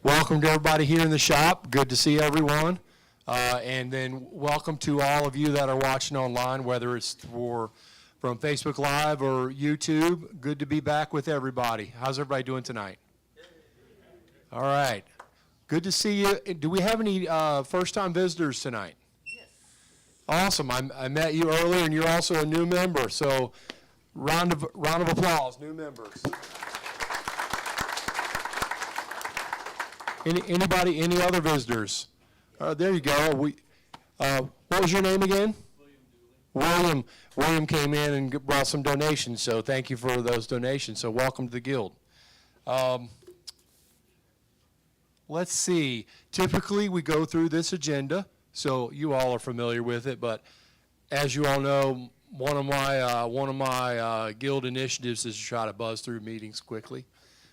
Welcome to everybody here in the shop. Good to see everyone. And then welcome to all of you that are watching online, whether it's from Facebook Live or YouTube. Good to be back with everybody. How's everybody doing tonight? All right. Good to see you. Do we have any first-time visitors tonight? Yes. Awesome. I met you earlier, and you're also a new member. So round of applause, new members. Anybody, any other visitors? There you go. What was your name again? William. William came in and brought some donations, so thank you for those donations. So welcome to the Guild. Let's see. Typically, we go through this agenda, so you all are familiar with it. But as you all know, one of my Guild initiatives is to try to buzz through meetings quickly.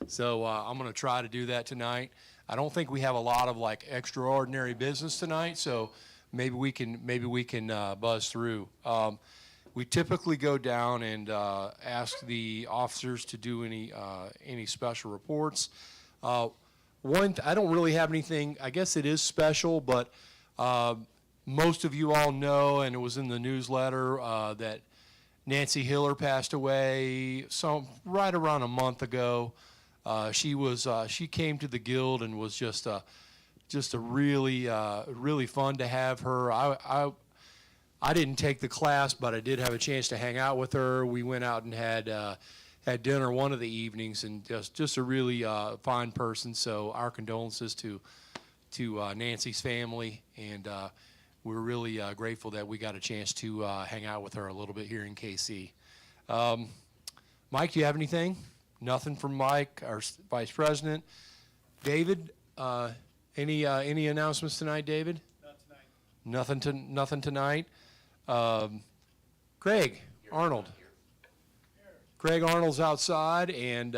So I'm going to try to do that tonight. I don't think we have a lot of like extraordinary business tonight, so maybe we can buzz through. We typically go down and ask the officers to do any special reports. I don't really have anything. I guess it is special, but most of you all know, and it was in the newsletter, that Nancy Hiller passed away right around a month ago. She came to the Guild and was just a really fun to have her. I didn't take the class, but I did have a chance to hang out with her. We went out and had dinner one of the evenings, and just a really fine person. So our condolences to Nancy's family, and we're really grateful that we got a chance to hang out with her a little bit here in KC. Mike, do you have anything? Nothing from Mike, our vice president. David, any announcements tonight, David? Not tonight. Nothing tonight. Craig Arnold. Craig Arnold's outside, and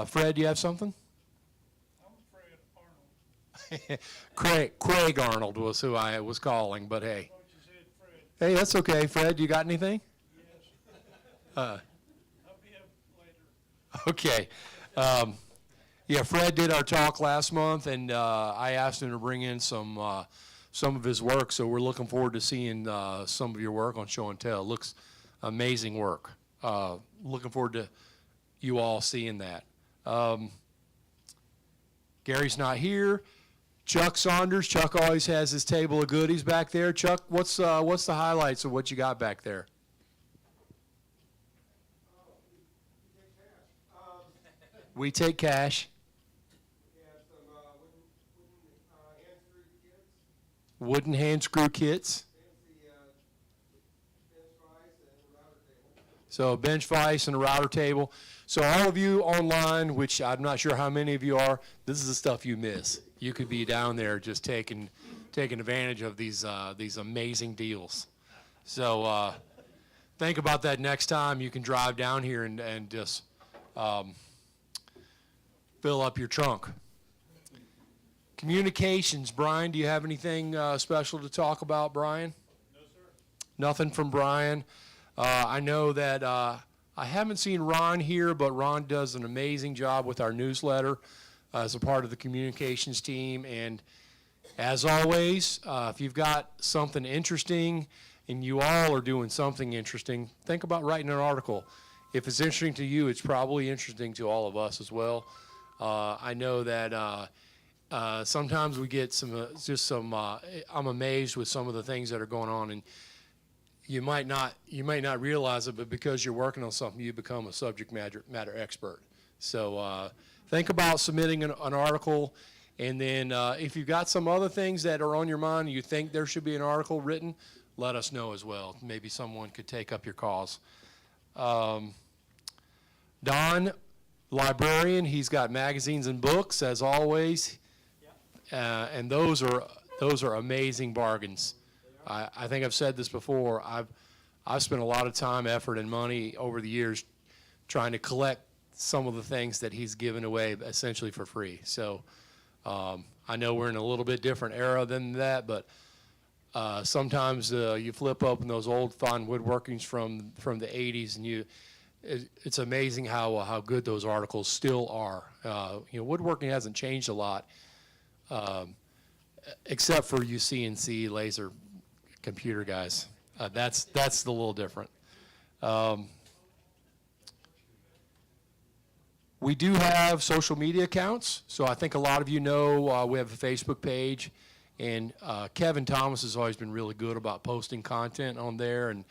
Fred, do you have something? I'm Fred Arnold. Craig Arnold was who I was calling, but hey. Thought you said Fred. Hey, that's okay. Fred, you got anything? Yes. I'll be up later. Okay. Yeah, Fred did our talk last month, and I asked him to bring in some of his work, so we're looking forward to seeing some of your work on Show and Tell. Looks amazing work. Looking forward to you all seeing that. Gary's not here. Chuck Saunders. Chuck always has his table of goodies back there. Chuck, what's the highlights of what you got back there? We take cash. We have some Wooden hand screw kits. fancy bench vise and router table. So a bench vise and a router table. So all of you online, which I'm not sure how many of you are, this is the stuff you miss. You could be down there just taking advantage of these amazing deals. So think about that next time you can drive down here and just fill up your trunk. Communications, Brian, do you have anything special to talk about, Brian? No, sir. Nothing from Brian. I know that I haven't seen Ron here, but Ron does an amazing job with our newsletter as a part of the communications team. And as always, if you've got something interesting and you all are doing something interesting, think about writing an article. If it's interesting to you, it's probably interesting to all of us as well. I know that sometimes we get I'm amazed with some of the things that are going on, and you might not realize it, but because you're working on something, you become a subject matter expert. So think about submitting an article, and then if you've got some other things that are on your mind and you think there should be an article written, let us know as well. Maybe someone could take up your cause. Don, librarian, he's got magazines and books as always, and those are amazing bargains. I think I've said this before. I've spent a lot of time, effort, and money over the years trying to collect some of the things that he's given away essentially for free. So I know we're in a little bit different era than that, but sometimes you flip open those old fine woodworkings from the 80s, and it's amazing how good those articles still are. Woodworking hasn't changed a lot, except for you CNC laser computer guys. That's a little different. We do have social media accounts, so I think a lot of you know we have a Facebook page, and Kevin Thomas has always been really good about posting content on there, and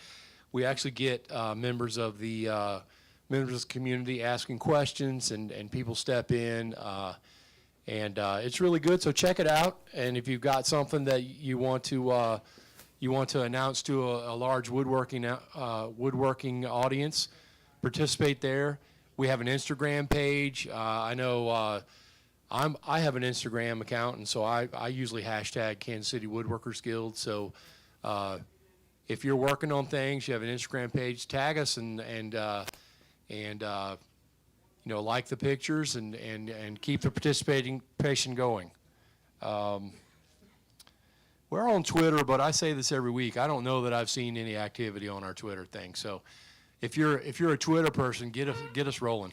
we actually get members of the community asking questions, and people step in, and it's really good. So check it out, and if you've got something that you want to announce to a large woodworking audience, participate there. We have an Instagram page. I know I have an Instagram account, and so I usually hashtag Kansas City Woodworkers Guild. So if you're working on things, you have an Instagram page, tag us and like the pictures and keep the participation going. We're on Twitter, but I say this every week. I don't know that I've seen any activity on our Twitter thing. So if you're a Twitter person, get us rolling.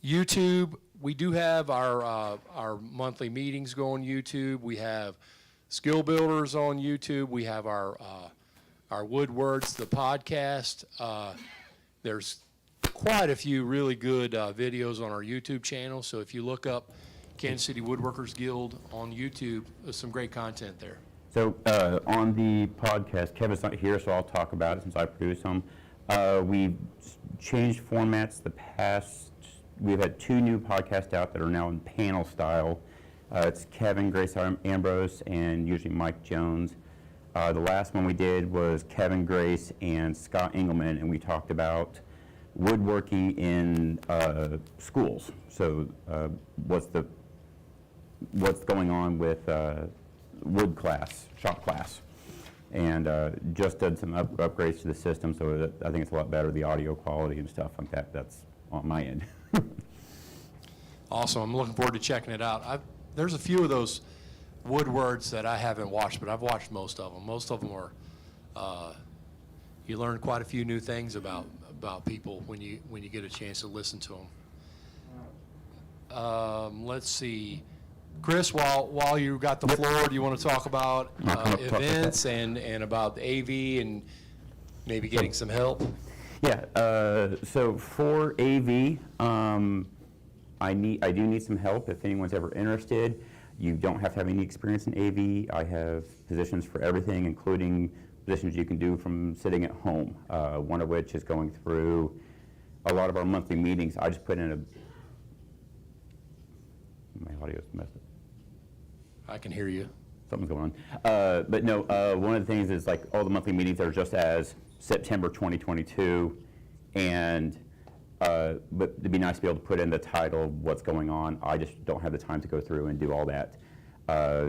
YouTube, we do have our monthly meetings go on YouTube. We have Skill Builders on YouTube. We have our Woodwords, the podcast. There's quite a few really good videos on our YouTube channel. So if you look up Kansas City Woodworkers Guild on YouTube, there's some great content there. So on the podcast, Kevin's not here, so I'll talk about it since I produce them. We've changed formats we've had 2 new podcasts out that are now in panel style. It's Kevin, Grace Ambrose, and usually Mike Jones. The last one we did was Kevin, Grace, and Scott Engelman, and we talked about woodworking in schools. So what's going on with wood class, shop class, and just did some upgrades to the system, so that I think it's a lot better, the audio quality and stuff like that. That's on my end. Awesome. I'm looking forward to checking it out. There's a few of those Woodwords that I haven't watched, but I've watched most of them. Most of them are, you learn quite a few new things about people when you get a chance to listen to them. Let's see. Chris, while you got the floor, do you want to talk about events and about the AV and maybe getting some help? Yeah. So for AV, I do need some help if anyone's ever interested. You don't have to have any experience in AV. I have positions for everything, including positions you can do from sitting at home. One of which is going through a lot of our monthly meetings. I just put in my audio's messed up. I can hear you. Something's going on. But no, one of the things is like all the monthly meetings are just as September 2022, and but it'd be nice to be able to put in the title, what's going on. I just don't have the time to go through and do all that.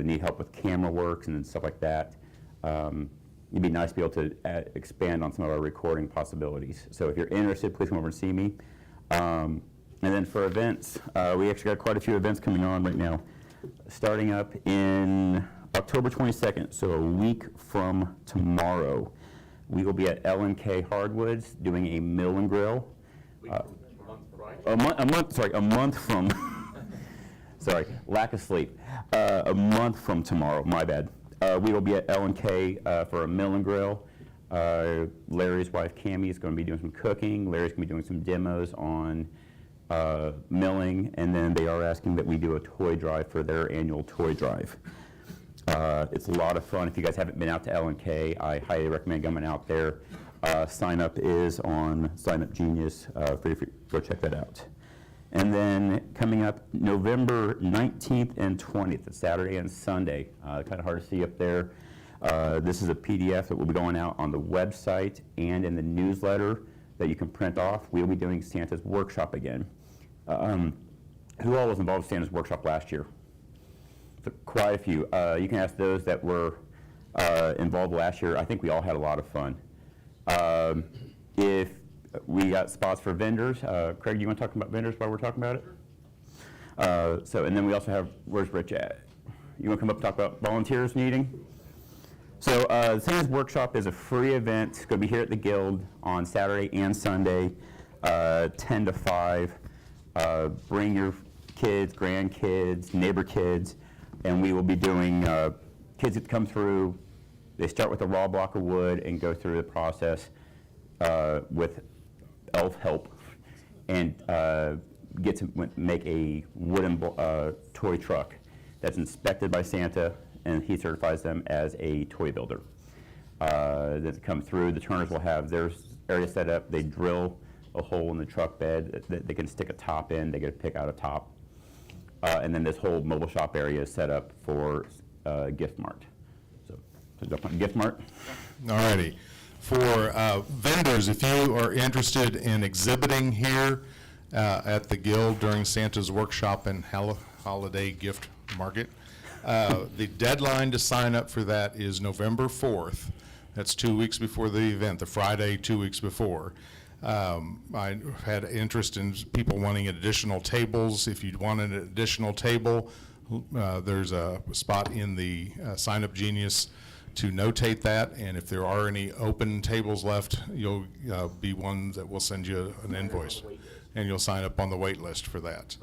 Need help with camera works and stuff like that. It'd be nice to be able to expand on some of our recording possibilities. So if you're interested, please come over and see me. And then for events, we actually got quite a few events coming on right now. Starting up in October 22nd, so a week from tomorrow, we will be at L&K Hardwoods doing a mill and grill. A month from, sorry, lack of sleep. A month from tomorrow, my bad. We will be at L&K for a mill and grill. Larry's wife, Cammie, is going to be doing some cooking. Larry's going to be doing some demos on milling, and then they are asking that we do a toy drive for their annual toy drive. It's a lot of fun. If you guys haven't been out to L&K, I highly recommend coming out there. Sign up is on Sign Up Genius. Go check that out. And then coming up November 19th and 20th, it's Saturday and Sunday. Kind of hard to see up there. This is a PDF that will be going out on the website and in the newsletter that you can print off. We'll be doing Santa's Workshop again. Who all was involved in Santa's Workshop last year? So quite a few. You can ask those that were involved last year. I think we all had a lot of fun. If we got spots for vendors, Craig, do you want to talk about vendors while we're talking about it? And then we also have, where's Rich at? You want to come up and talk about volunteers needing? So Santa's Workshop is a free event. It's going to be here at the Guild on Saturday and Sunday, 10 to 5. Bring your kids, grandkids, neighbor kids, and we will be doing, kids that come through, they start with a raw block of wood and go through the process with elf help and get to make a wooden toy truck that's inspected by Santa, and he certifies them as a toy builder. That come through, the turners will have their area set up. They drill a hole in the truck bed that they can stick a top in. They get to pick out a top. And then this whole mobile shop area is set up for gift mart. So gift mart. All righty. For vendors, if you are interested in exhibiting here at the Guild during Santa's Workshop and Holiday Gift Market, the deadline to sign up for that is November 4th. That's 2 weeks before the event, the Friday 2 weeks before. I had interest in people wanting additional tables. If you want an additional table, there's a spot in the Sign Up Genius to notate that, and if there are any open tables left, you'll be one that will send you an invoice, and you'll sign up on the wait list for that.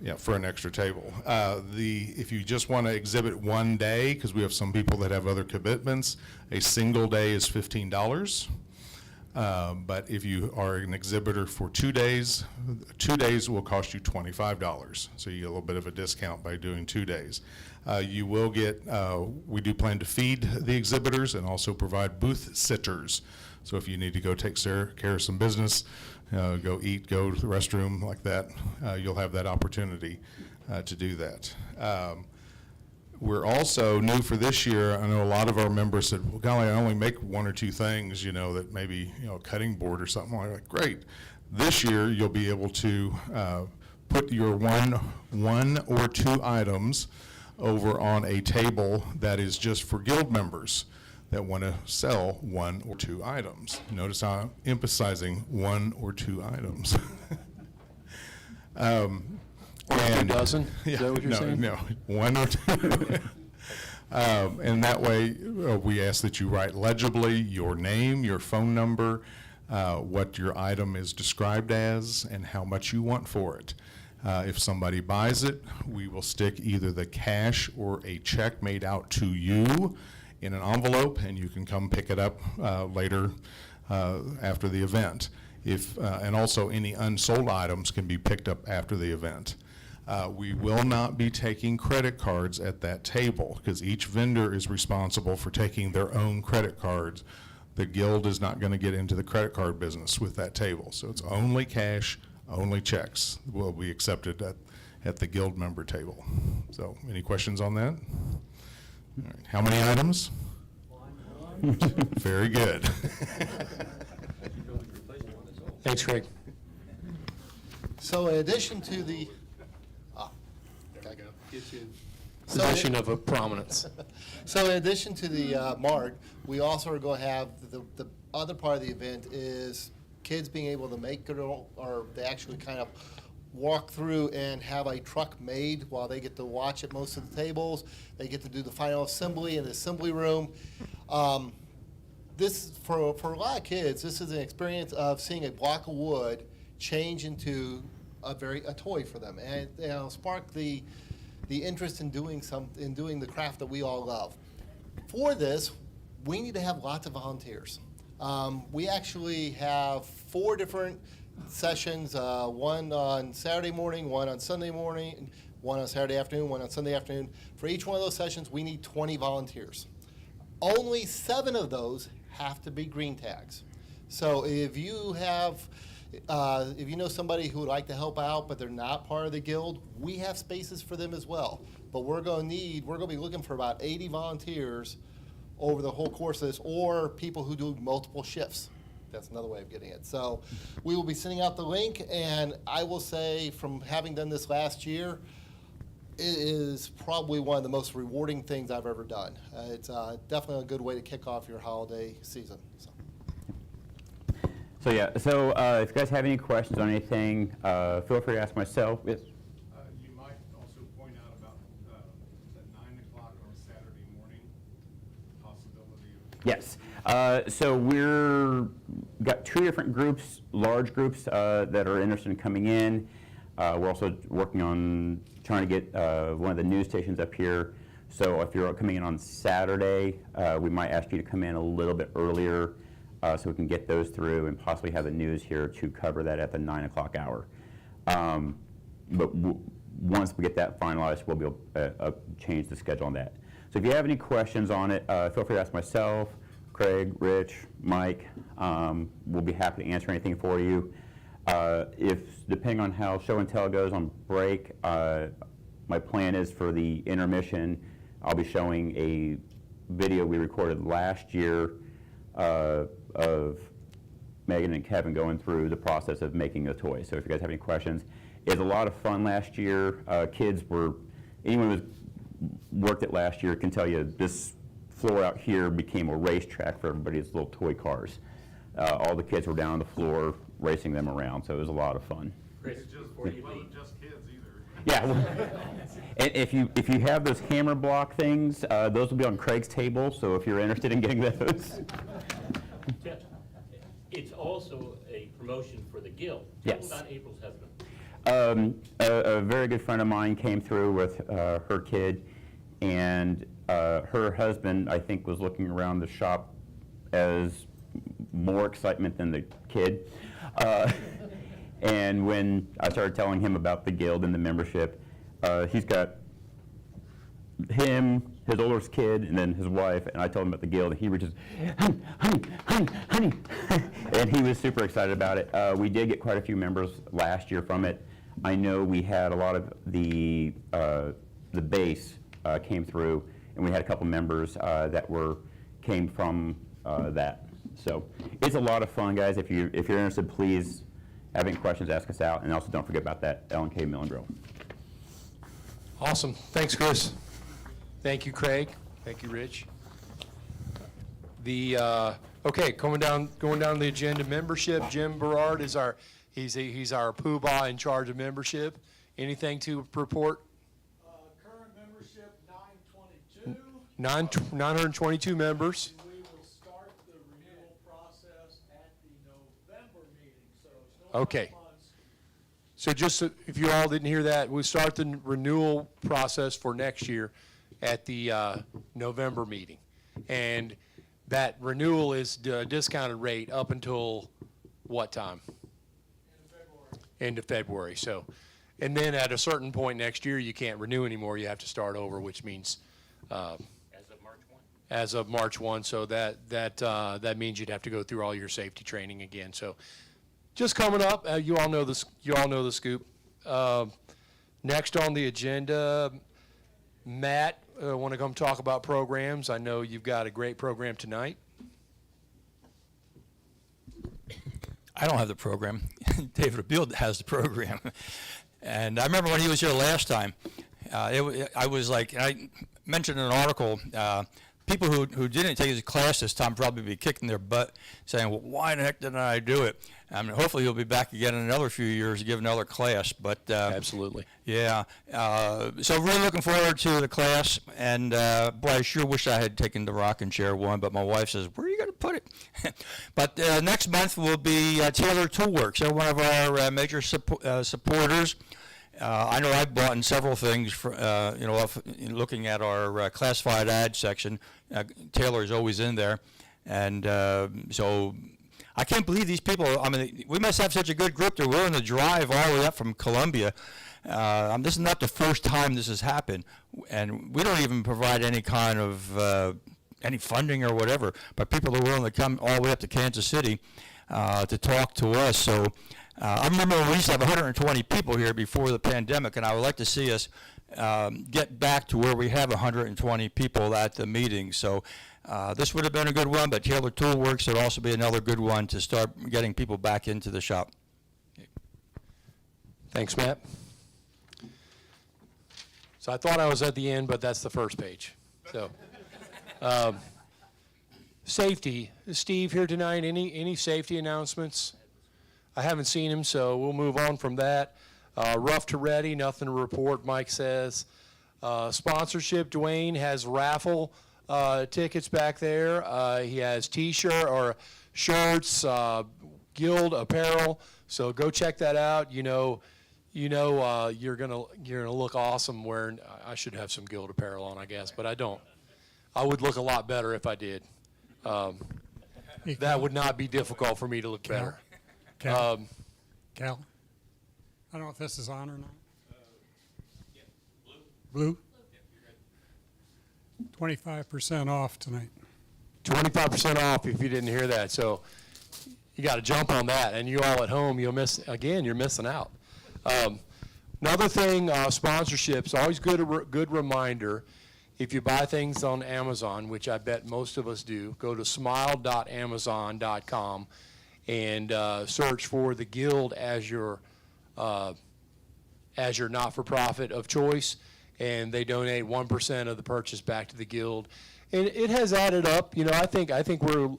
Yeah, for an extra table. If you just want to exhibit one day, because we have some people that have other commitments, a single day is $15. But if you are an exhibitor for 2 days, 2 days will cost you $25. So you get a little bit of a discount by doing 2 days. You will get, we do plan to feed the exhibitors and also provide booth sitters. So if you need to go take care of some business, go eat, go to the restroom like that, you'll have that opportunity to do that. We're also new for this year. I know a lot of our members said, well, golly, I only make 1 or 2 things, that maybe, a cutting board or something. I'm like, great. This year, you'll be able to put your one or 2 items over on a table that is just for Guild members that want to sell 1 or 2 items. Notice how I'm emphasizing 1 or 2 items. Or a dozen? Is that what you're no, saying? No, 1 or 2. And that way, we ask that you write legibly your name, your phone number, what your item is described as, and how much you want for it. If somebody buys it, we will stick either the cash or a check made out to you in an envelope, and you can come pick it up later after the event. And also any unsold items can be picked up after the event. We will not be taking credit cards at that table because each vendor is responsible for taking their own credit cards. The Guild is not going to get into the credit card business with that table. So it's only cash, only checks will be accepted at the Guild member table. So any questions on that? All right. How many items? 1. Very good. Thanks, Craig. So in addition to the, Position of a prominence. So in addition to the mart, we also are going to have the other part of the event is kids being able to make it, or they actually kind of walk through and have a truck made while they get to watch at most of the tables. They get to do the final assembly in the assembly room. This, for a lot of kids, this is an experience of seeing a block of wood change into a toy for them, and spark the interest in doing the craft that we all love. For this, we need to have lots of volunteers. We actually have 4 different sessions, one on Saturday morning, one on Sunday morning, one on Saturday afternoon, one on Sunday afternoon. For each one of those sessions, we need 20 volunteers. Only 7 of those have to be green tags. So if you know somebody who would like to help out, but they're not part of the Guild, we have spaces for them as well. But we're going to be looking for about 80 volunteers over the whole course of this, or people who do multiple shifts. That's another way of getting it. So we will be sending out the link, and I will say, from having done this last year, it is probably one of the most rewarding things I've ever done. It's definitely a good way to kick off your holiday season. So yeah, if you guys have any questions on anything, feel free to ask myself. Yes. You might also point out about at 9 o'clock on Saturday morning, possibly Yes. So we're got 2 different groups, large groups that are interested in coming in. We're also working on trying to get one of the news stations up here. So if you're coming in on Saturday, we might ask you to come in a little bit earlier so we can get those through and possibly have the news here to cover that at the 9 o'clock hour. But once we get that finalized, we'll be able to change the schedule on that. So if you have any questions on it, feel free to ask myself, Craig, Rich, Mike. We'll be happy to answer anything for you. If, depending on how show and tell goes on break, my plan is for the intermission, I'll be showing a video we recorded last year of Megan and Kevin going through the process of making a toy. So if you guys have any questions, it was a lot of fun last year. Anyone who's worked it last year can tell you this floor out here became a racetrack for everybody's little toy cars. All the kids were down on the floor racing them around, so it was a lot of fun. It wasn't just kids either. Yeah, and if you have those hammer block things, those will be on Craig's table, so if you're interested in getting those. It's also a promotion for the Guild. Yes. Tell me about April's husband. A very good friend of mine came through with her kid, and her husband, I think, was looking around the shop as more excitement than the kid. And when I started telling him about the Guild and the membership, he's got him, his oldest kid, and then his wife, and I told him about the Guild, and he was just, honey, honey, honey, honey. And he was super excited about it. We did get quite a few members last year from it. I know we had a lot of the base came through, and we had a couple members that came from that. So it's a lot of fun, guys. If you're interested, please have any questions, ask us out, and also don't forget about that L&K Mill and Grill. Awesome. Thanks, Chris. Thank you, Craig. Thank you, Rich. Okay, going down the agenda, membership. Jim Berard is he's our poobah in charge of membership. Anything to report? Current membership, 922. 922 members. We will start the renewal process at the November meeting, so it's no Okay. months. So just if you all didn't hear that, we'll start the renewal process for next year at the November meeting. And that renewal is a discounted rate up until what time? End of February. So, and then at a certain point next year, you can't renew anymore. You have to start over, which means As of March 1. as of March 1. So that means you'd have to go through all your safety training again. So just coming up, you all know this. You all know the scoop. Next on the agenda, Matt, want to come talk about programs? I know you've got a great program tonight. I don't have the program. David Abiel has the program. And I remember when he was here last time, I was like, I mentioned in an article, people who didn't take his class this time probably be kicking their butt, saying, well, why the heck didn't I do it? I mean, hopefully he'll be back again in another few years to give another class. But Absolutely. yeah, so really looking forward to the class, and boy, I sure wish I had taken the rocking chair one, but my wife says, where are you going to put it? But next month will be Taylor Toolworks. They're one of our major supporters. I know I've bought in several things, looking at our classified ad section. Taylor is always in there, and so I can't believe these people. I mean, we must have such a good group. They're willing to drive all the way up from Columbia. This is not the first time this has happened, and we don't even provide any kind of any funding or whatever. But people are willing to come all the way up to Kansas City to talk to us. So I remember when we used to have 120 people here before the pandemic, and I would like to see us get back to where we have 120 people at the meeting. So this would have been a good one, but Taylor Toolworks would also be another good one to start getting people back into the shop. Thanks, Matt. So I thought I was at the end, but that's the first page. So, safety. Is Steve here tonight? Any safety announcements? I haven't seen him, so we'll move on from that. Rough to ready, nothing to report, Mike says. Sponsorship, Dwayne has raffle tickets back there. He has T-shirt or shirts, Guild apparel. So go check that out. You're gonna look awesome wearing. I should have some Guild apparel on, I guess, but I don't. I would look a lot better if I did. That would not be difficult for me to look better. Cal, Cal, I don't know if this is on or not. Blue? 25% off tonight. 25% off if you didn't hear that. So you got to jump on that. And you all at home, you're missing out. Another thing, sponsorships, always good reminder. If you buy things on Amazon, which I bet most of us do, go to smile.amazon.com and search for the Guild as your not-for-profit of choice, and they donate 1% of the purchase back to the Guild, and it has added up. I think we're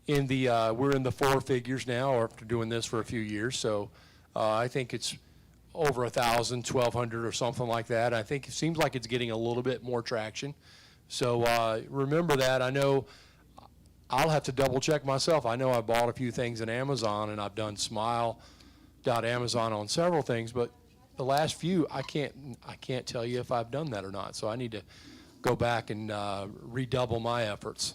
in the four figures now after doing this for a few years. So I think it's over 1,000, 1,200 or something like that. I think it seems like it's getting a little bit more traction. So remember that. I know I'll have to double check myself. I know I bought a few things in Amazon, and I've done smile.amazon on several things, but the last few I can't tell you if I've done that or not. So I need to go back and redouble my efforts.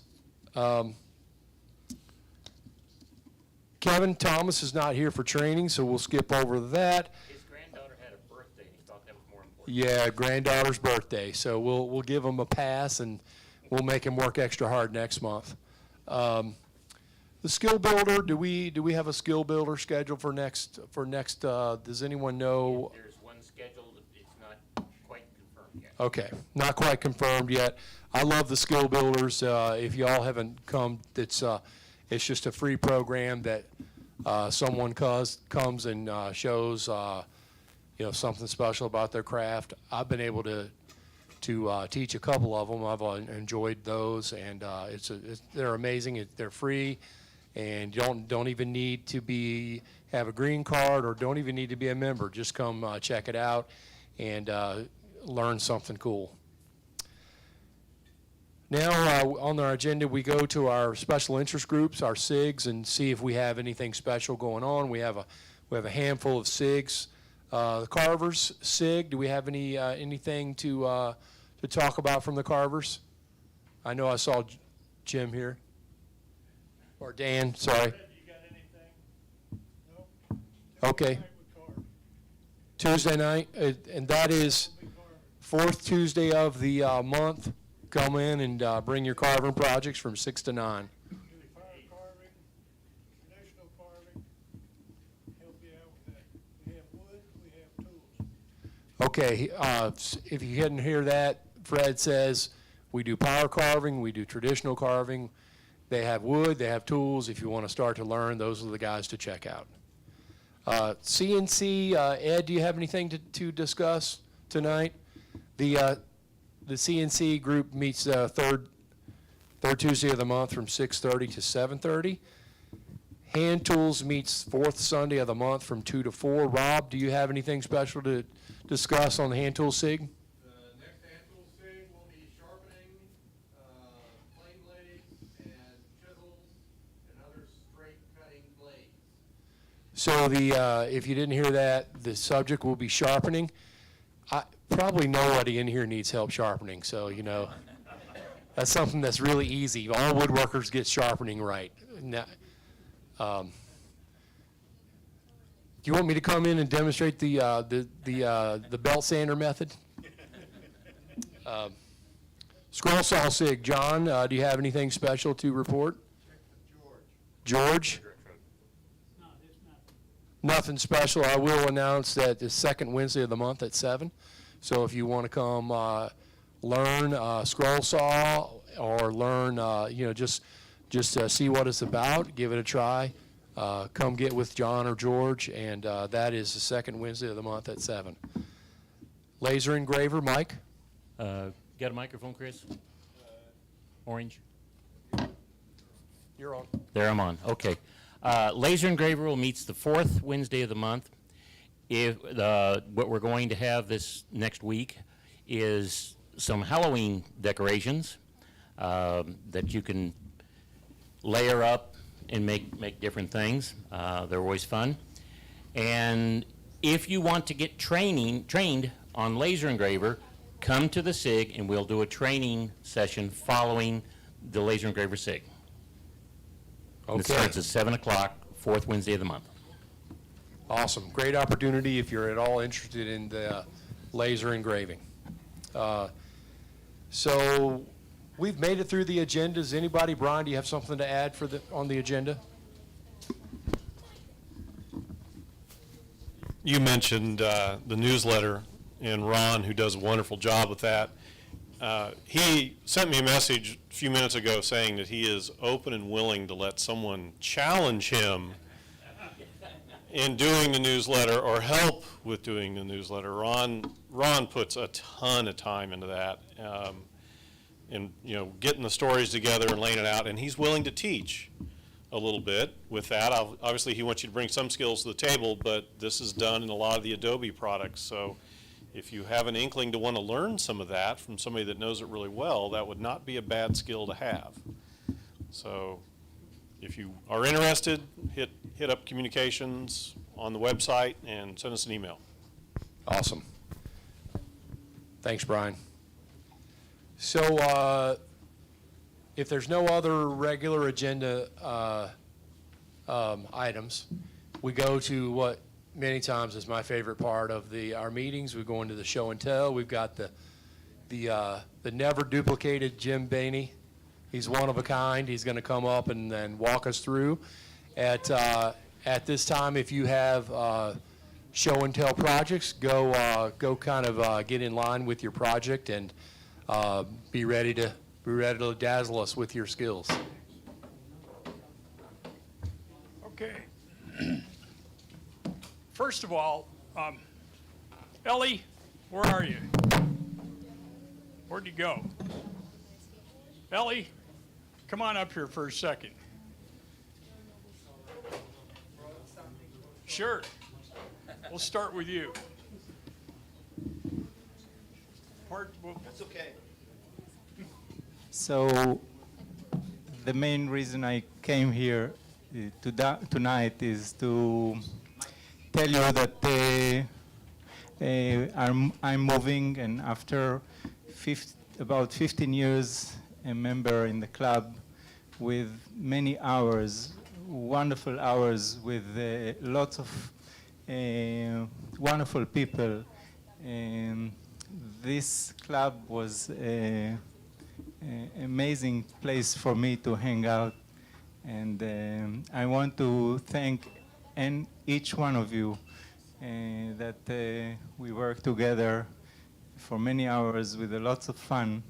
Kevin Thomas is not here for training, so we'll skip over that. His granddaughter had a birthday, and he thought that was more important. Yeah, granddaughter's birthday, so we'll give him a pass, and we'll make him work extra hard next month. The skill builder, do we have a skill builder scheduled for next? Does anyone know? There's one scheduled, it's not quite confirmed yet. Okay, not quite confirmed yet. I love the skill builders. If y'all haven't come, it's just a free program that someone comes and shows something special about their craft. I've been able to teach a couple of them. I've enjoyed those, and they're amazing. They're free, and you don't even need to have a green card, or don't even need to be a member. Just come check it out and learn something cool. Now, on our agenda, we go to our special interest groups, our SIGs, and see if we have anything special going on. We have a handful of SIGs. The Carvers SIG, do we have anything to talk about from the Carvers? I know I saw Jim here, or Dan. Sorry. You got anything? No? Okay. Night with Carver. Tuesday night, and that is Big Carver. fourth Tuesday of the month. Come in and bring your carving projects from 6 to 9. Do fire carving, traditional carving, help you out with that. We have wood, we have tools. Okay, if you didn't hear that, Fred says we do power carving, we do traditional carving. They have wood, they have tools. If you want to start to learn, those are the guys to check out. CNC, Ed, do you have anything to discuss tonight? The CNC group meets third Tuesday of the month from 6:30 to 7:30. Hand Tools meets fourth Sunday of the month from 2 to 4. Rob, do you have anything special to discuss on the Hand Tool SIG? The next hand tool SIG will be sharpening, plane blades, and chisels, and other straight cutting blades. So if you didn't hear that, the subject will be sharpening. Probably nobody in here needs help sharpening, so that's something that's really easy. All woodworkers get sharpening right. Now, do you want me to come in and demonstrate the belt sander method? Scroll saw SIG. John, do you have anything special to report? George? Nothing special. I will announce that the second Wednesday of the month at 7. So if you want to come learn scroll saw or learn, just see what it's about, give it a try, come get with John or George, and that is the second Wednesday of the month at 7. Laser engraver, Mike? Got a microphone, Chris? Orange? You're on. There, I'm on. Okay. Laser engraver meets the fourth Wednesday of the month. What we're going to have this next week is some Halloween decorations. that you can layer up and make different things. They're always fun. And if you want to get trained on laser engraver, come to the SIG and we'll do a training session following the laser engraver SIG. And it Okay. starts at 7 o'clock, fourth Wednesday of the month. Awesome. Great opportunity if you're at all interested in the laser engraving. So we've made it through the agendas. Anybody, Brian, do you have something to add on the agenda? You mentioned the newsletter, and Ron, who does a wonderful job with that, he sent me a message a few minutes ago saying that he is open and willing to let someone challenge him in doing the newsletter or help with doing the newsletter. Ron puts a ton of time into that, and getting the stories together and laying it out, and he's willing to teach a little bit with that. Obviously, he wants you to bring some skills to the table, but this is done in a lot of the Adobe products. So if you have an inkling to want to learn some of that from somebody that knows it really well, that would not be a bad skill to have. So if you are interested, hit up communications on the website and send us an email. Awesome. Thanks, Brian. So if there's no other regular agenda items, we go to what many times is my favorite part of our meetings. We go into the show and tell. We've got the never duplicated Jim Bainey. He's one of a kind. He's going to come up and walk us through. At this time, if you have show and tell projects, go kind of get in line with your project and be ready to dazzle us with your skills. Okay. First of all, Ellie, where are you? Where'd you go? Ellie, come on up here for a second. Sure. We'll start with you. That's okay. So the main reason I came here tonight is to tell you that I'm moving, and after about 15 years, a member in the club with many hours, wonderful hours with lots of wonderful people. This club was an amazing place for me to hang out, and I want to thank each one of you that we work together for many hours with lots of fun.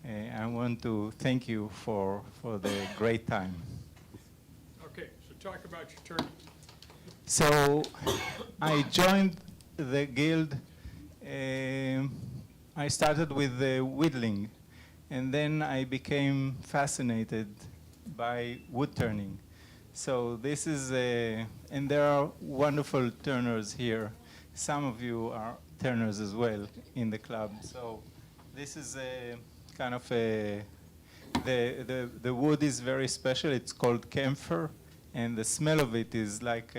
I want to thank you for the great time. Okay, so talk about your turn. So I joined the guild. I started with whittling, and then I became fascinated by wood turning. So this is and there are wonderful turners here. Some of you are turners as well in the club. So this is a kind of the wood is very special. It's called camphor, and the smell of it is like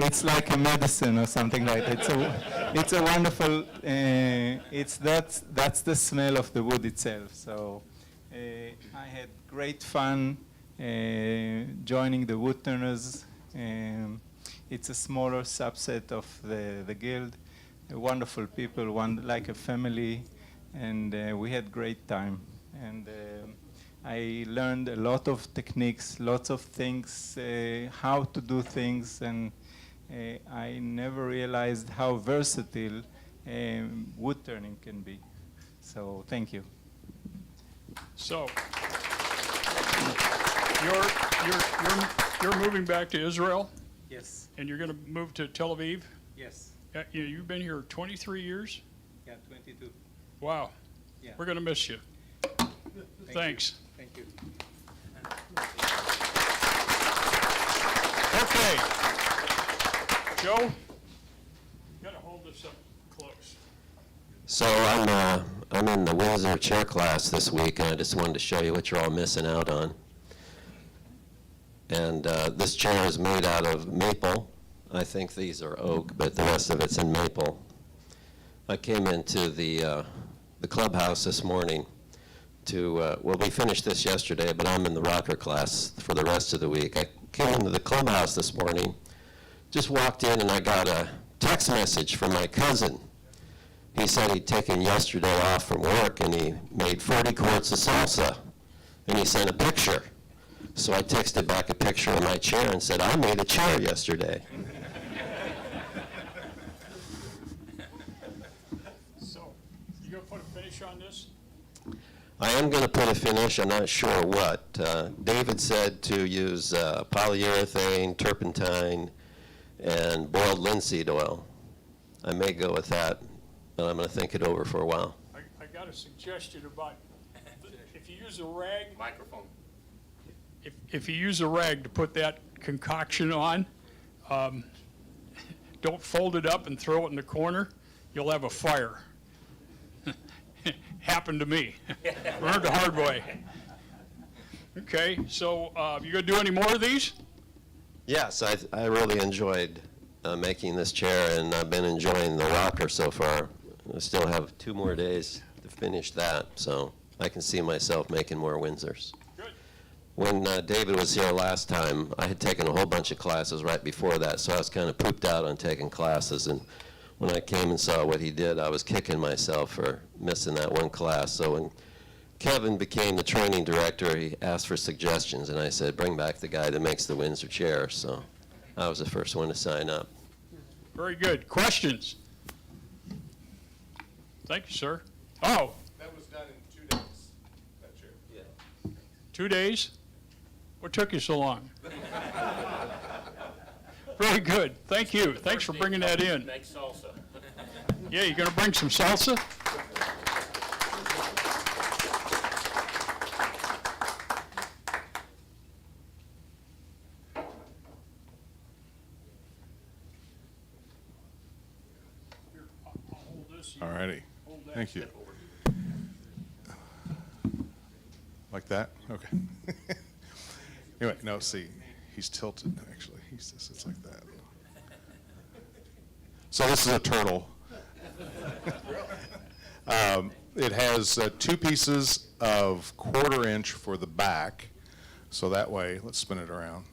it's like a medicine or something like that. It's a wonderful. That's the smell of the wood itself. So I had great fun joining the wood turners. It's a smaller subset of the guild. Wonderful people, like a family, and we had great time. And I learned a lot of techniques, lots of things, how to do things, and I never realized how versatile wood turning can be. So thank you. So you're moving back to Israel, Yes. and you're going to move to Tel Aviv. Yes. You've been here 23 years. Yeah, 22. Wow. Yeah. We're going to miss you. Thanks. Thank you. Okay. Joe, got a this up close. So I'm in the Windsor chair class this week, and I just wanted to show you what you're all missing out on. And this chair is made out of maple. I think these are oak, but the rest of it's in maple. I came into the clubhouse this morning to, well, we finished this yesterday, but I'm in the rocker class for the rest of the week. I came into the clubhouse this morning, just walked in, and I got a text message from my cousin. He said he'd taken yesterday off from work, and he made 40 quarts of salsa, and he sent a picture. So I texted back a picture of my chair and said, I made a chair yesterday. So, you gonna put a finish on this? I am going to put a finish, I'm not sure what. David said to use polyurethane, turpentine, and boiled linseed oil. I may go with that, but I'm going to think it over for a while. I got a suggestion about, if you use a rag. Microphone. If you use a rag to put that concoction on, don't fold it up and throw it in the corner. You'll have a fire. Happened to me. Learned the hard way. Okay, so you gonna do any more of these? Yes, I really enjoyed making this chair, and I've been enjoying the rocker so far. I still have 2 more days to finish that, so I can see myself making more Windsors. Good. When David was here last time, I had taken a whole bunch of classes right before that, so I was kind of pooped out on taking classes. And when I came and saw what he did, I was kicking myself for missing that one class. So when Kevin became the training director, he asked for suggestions, and I said, bring back the guy that makes the Windsor chair. So I was the first one to sign up. Very good. Questions? Thank you, sir. Oh, That was done in 2 days, that chair. 2 days? What took you so long? Very good. Thank you. Thanks for bringing that in. Make salsa. Yeah, you gonna bring some salsa? Here, I'll hold this. You All righty, hold that. thank you. Like that? Okay. Anyway, no, see, he's tilted, actually. He sits like that. So this is a turtle. It has 2 pieces of 1/4 inch for the back, so that way, let's spin it around.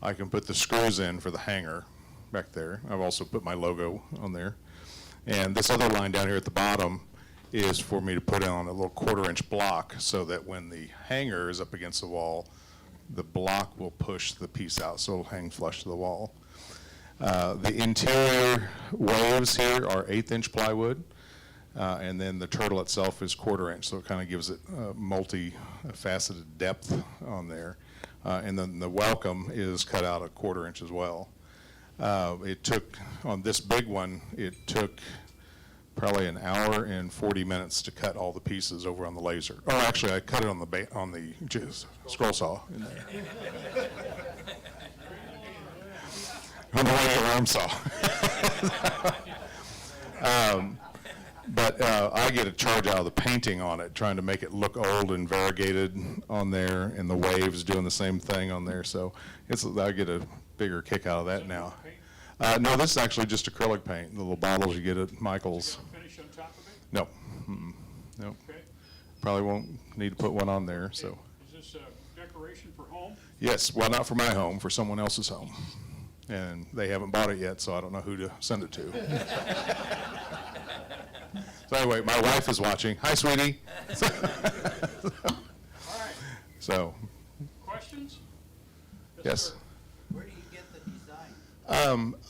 I can put the screws in for the hanger back there. I've also put my logo on there. And this other line down here at the bottom is for me to put on a little 1/4 inch block so that when the hanger is up against the wall, the block will push the piece out, so it'll hang flush to the wall. The interior waves here are 1/8 inch plywood, and then the turtle itself is 1/4 inch, so it kind of gives it multi-faceted depth on there. And then the welcome is cut out 1/4 inch as well. It took, on this big one, it took probably an hour and 40 minutes to cut all the pieces over on the laser. Oh, actually, I cut it on the scroll saw in there. On the regular arm saw. But I get a charge out of the painting on it, trying to make it look old and variegated on there, and the waves doing the same thing on there. So I get a bigger kick out of that now. No, this is actually just acrylic paint, the little bottles you get at Michael's. Finish on top of it? No, nope. Okay. Probably won't need to put one on there, so. Is this a decoration for home? Yes, well, not for my home, for someone else's home. And they haven't bought it yet, so I don't know who to send it to. So anyway, my wife is watching. Hi, sweetie. All right. So, Questions? yes. Where do you get the design?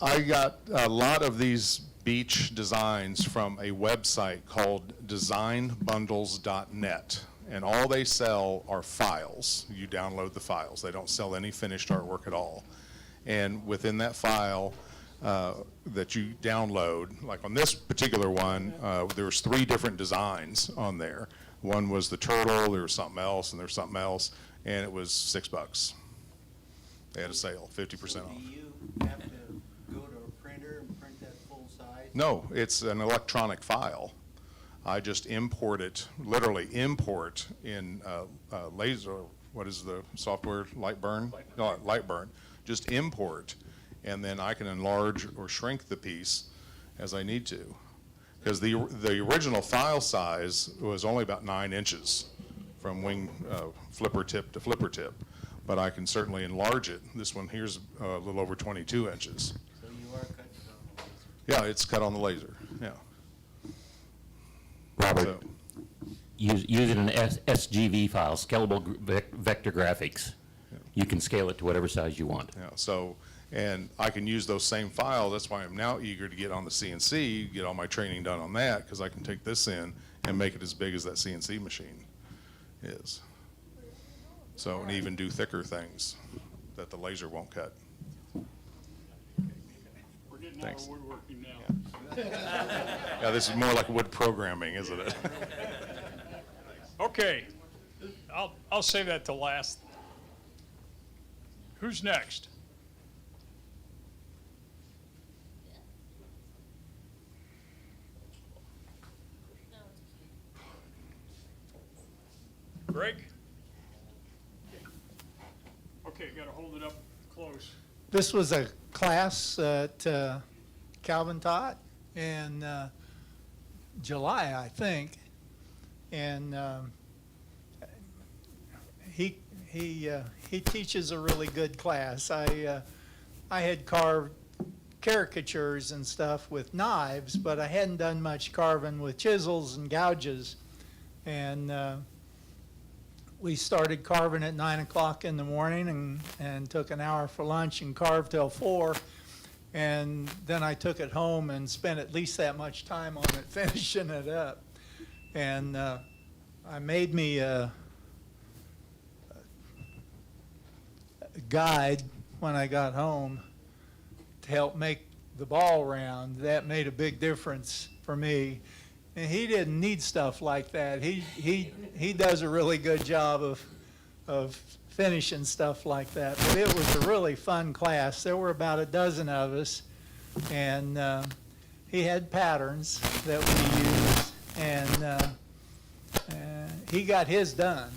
I got a lot of these beach designs from a website called designbundles.net. And all they sell are files. You download the files. They don't sell any finished artwork at all. And within that file that you download, like on this particular one, there's 3 different designs on there. One was the turtle, there was something else, and there's something else, and it was $6. They had a sale, 50% off. Do you have to go to a printer and print that full size, No, it's an electronic file. I just import it, literally import in laser, what is the software, Lightburn? No, Lightburn. Just import, and then I can enlarge or shrink the piece as I need to. Because the original file size was only about 9 inches from wing flipper tip to flipper tip, but I can certainly enlarge it. This one here's a little over 22 inches. So you are cutting it on the laser? Yeah, it's cut on the laser, yeah. Robert, So- use it in SGV file, scalable vector graphics. You can scale it to whatever size you want. Yeah, so, and I can use those same files. That's why I'm now eager to get on the CNC, get all my training done on that, because I can take this in and make it as big as that CNC machine is. So, and even do thicker things that the laser won't cut. We're getting Thanks. out of woodworking now. Yeah, this is more like wood programming, isn't it? Okay, I'll save that to last. Who's next? Greg? Okay, gotta hold it up close. This was a class that Calvin taught in July, I think. And he teaches a really good class. I had carved caricatures and stuff with knives, but I hadn't done much carving with chisels and gouges. And we started carving at 9 o'clock in the morning and took an hour for lunch and carved till 4. And then I took it home and spent at least that much time on it, finishing it up. And I made me a guide when I got home to help make the ball round. That made a big difference for me. And he didn't need stuff like that. He does a really good job of finishing stuff like that. But it was a really fun class. There were about a dozen of us, and he had patterns that we used, and he got his done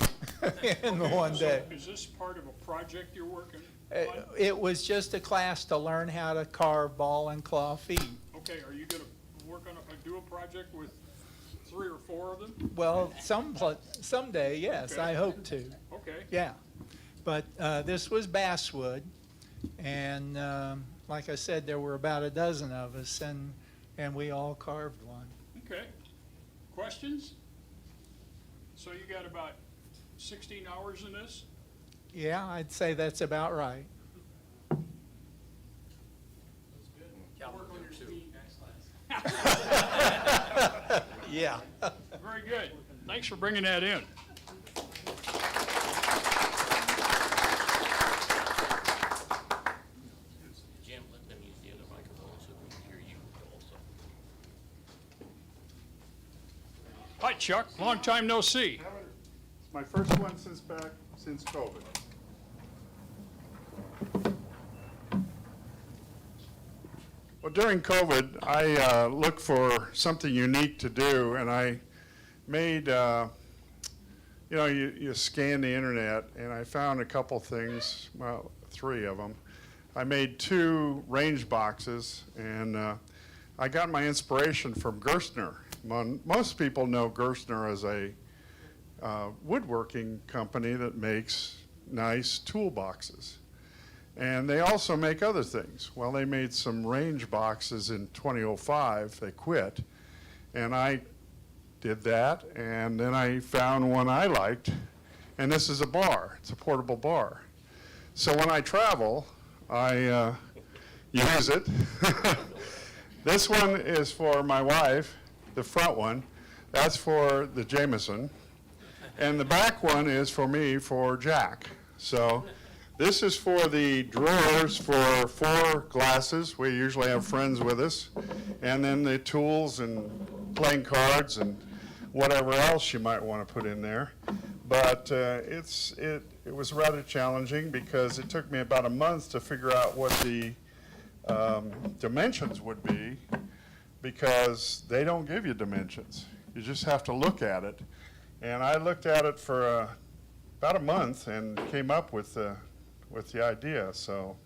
in one day. So is this part of a project you're working on? It was just a class to learn how to carve ball and claw feet. Okay, are you gonna work on do a project with 3 or 4 of them? Well, someday, yes, Okay. I hope to. Okay. Yeah, but this was basswood, and like I said, there were about a dozen of us, and we all carved one. Okay. Questions? So you got about 16 hours in this? Yeah, I'd say that's about right. Work on your speed next class. Yeah. Very good. Thanks for bringing that in. Jim, let them use the other microphone so we can hear you also. Hi, Chuck. Long time no see. It's my first one since COVID. Well, during COVID, I looked for something unique to do, and I made, you scan the internet, and I found a couple things, well, 3 of them. I made 2 range boxes, and I got my inspiration from Gerstner. Most people know Gerstner as a woodworking company that makes nice toolboxes. And they also make other things. Well, they made some range boxes in 2005. They quit. And I did that, and then I found one I liked, and this is a bar. It's a portable bar. So when I travel, I use it. This one is for my wife, the front one. That's for the Jameson. And the back one is for me, for Jack. So this is for the drawers for 4 glasses. We usually have friends with us. And then the tools and playing cards and whatever else you might want to put in there. But it was rather challenging because it took me about a month to figure out what the dimensions would be because they don't give you dimensions. You just have to look at it. And I looked at it for about a month and came up with the idea. So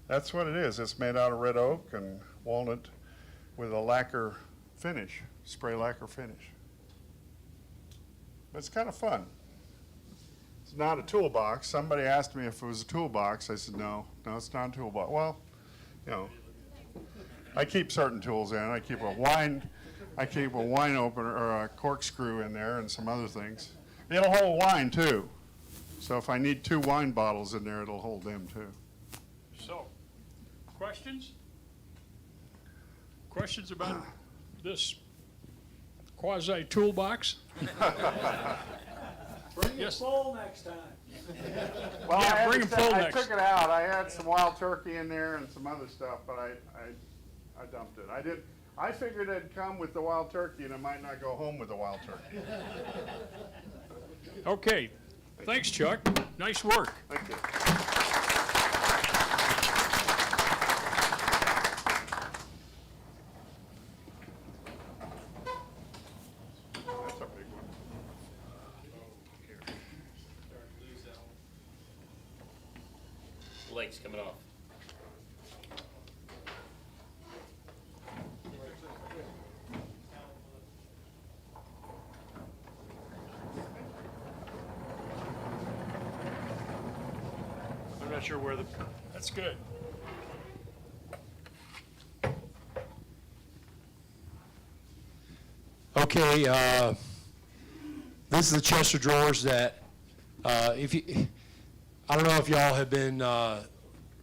that's what it is. It's made out of red oak and walnut with a lacquer finish, spray lacquer finish. But it's kind of fun. It's not a toolbox. Somebody asked me if it was a toolbox. I said, no, it's not a toolbox. Well, you know, I keep certain tools in. I keep a wine opener or a corkscrew in there and some other things. It'll hold wine too. So if I need 2 wine bottles in there, it'll hold them too. So, questions? Questions about this quasi toolbox? Bring Yes. it full next time. Well, Yeah, I bring 'em full next. took it out. I had some wild turkey in there and some other stuff, but I dumped it. I figured it'd come with the wild turkey, and it might not go home with the wild turkey. Okay, thanks, Chuck. Nice work. Thank you. That's a big one. Legs coming off. I'm not sure where that's good. Okay, this is the chest of drawers that, I don't know if y'all have been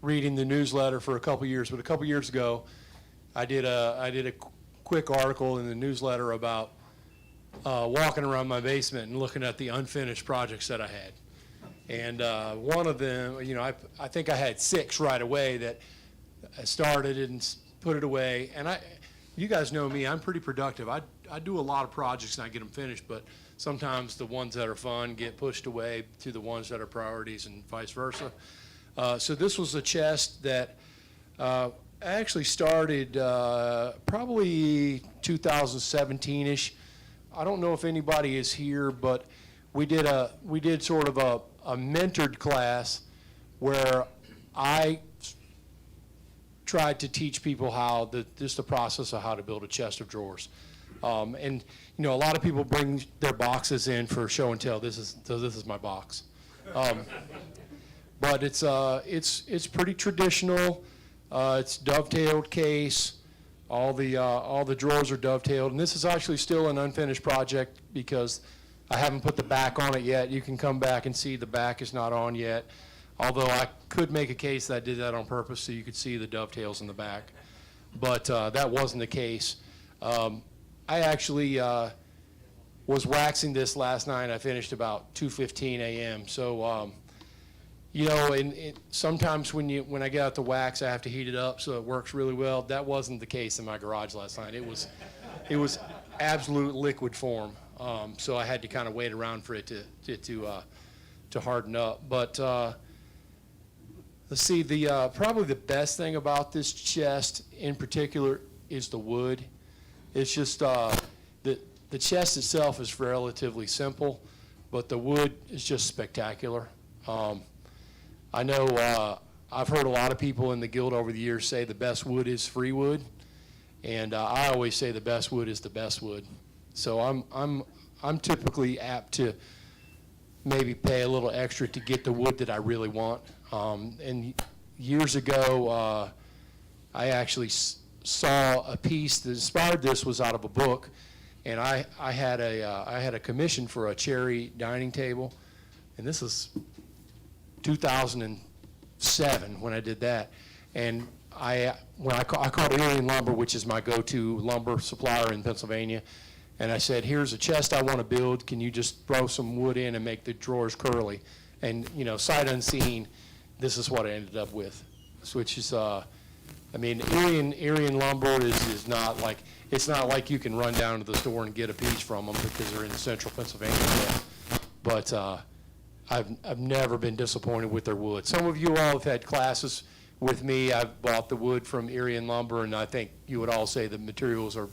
reading the newsletter for a couple years, but a couple years ago, I did a quick article in the newsletter about walking around my basement and looking at the unfinished projects that I had. And one of them, you know, I think I had 6 right away that I started and put it away. And you guys know me, I'm pretty productive. I do a lot of projects and I get them finished, but sometimes the ones that are fun get pushed away to the ones that are priorities and vice versa. So this was a chest that I actually started probably 2017-ish. I don't know if anybody is here, but we did sort of a mentored class where I tried to teach people how just the process of how to build a chest of drawers. And you know, a lot of people bring their boxes in for show and tell. This is my box. But it's pretty traditional. It's dovetailed case. All the drawers are dovetailed, and this is actually still an unfinished project because I haven't put the back on it yet. You can come back and see the back is not on yet. Although I could make a case that I did that on purpose so you could see the dovetails in the back. But that wasn't the case. I actually was waxing this last night. I finished about 2:15 a.m. So, you know, sometimes when I get out the wax, I have to heat it up so it works really well. That wasn't the case in my garage last night. It was absolute liquid form. So I had to kind of wait around for it to harden up. But let's see, probably the best thing about this chest in particular is the wood. It's just the chest itself is relatively simple, but the wood is just spectacular. I know I've heard a lot of people in the guild over the years say the best wood is free wood, and I always say the best wood is the best wood. So I'm typically apt to maybe pay a little extra to get the wood that I really want. And years ago, I actually saw a piece that inspired this was out of a book, and I had a commission for a cherry dining table, and this is 2007 when I did that. And I called Alien Lumber, which is my go-to lumber supplier in Pennsylvania, and I said, here's a chest I want to build. Can you just throw some wood in and make the drawers curly? And, you know, sight unseen, this is what I ended up with, which is, I mean, Aryan lumber is not like, it's not like you can run down to the store and get a piece from them because they're in central Pennsylvania. But I've never been disappointed with their wood. Some of you all have had classes with me. I've bought the wood from Erie and Lumber, and I think you would all say the materials are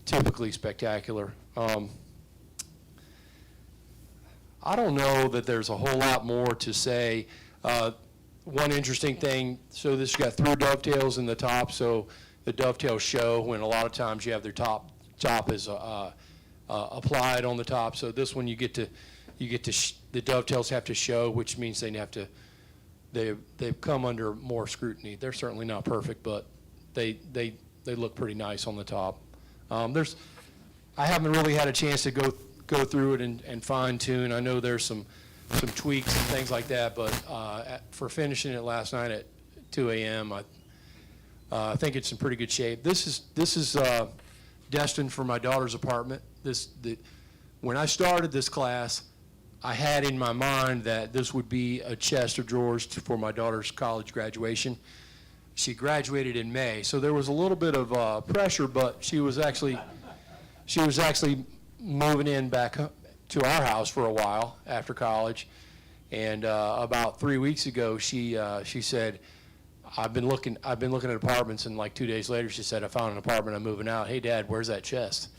typically spectacular. I don't know that there's a whole lot more to say. One interesting thing, so this got 3 dovetails in the top, so the dovetails show when a lot of times you have their top is applied on the top. So this one you get to the dovetails have to show, which means they've come under more scrutiny. They're certainly not perfect, but they look pretty nice on the top. I haven't really had a chance to go through it and fine tune. I know there's some tweaks and things like that, but for finishing it last night at 2 a.m., I think it's in pretty good shape. This is destined for my daughter's apartment. When I started this class, I had in my mind that this would be a chest of drawers for my daughter's college graduation. She graduated in May, so there was a little bit of pressure, but she was actually moving in back to our house for a while after college. And about 3 weeks ago, she said, I've been looking at apartments, and like 2 days later, she said, I found an apartment, I'm moving out. Hey, Dad, where's that chest?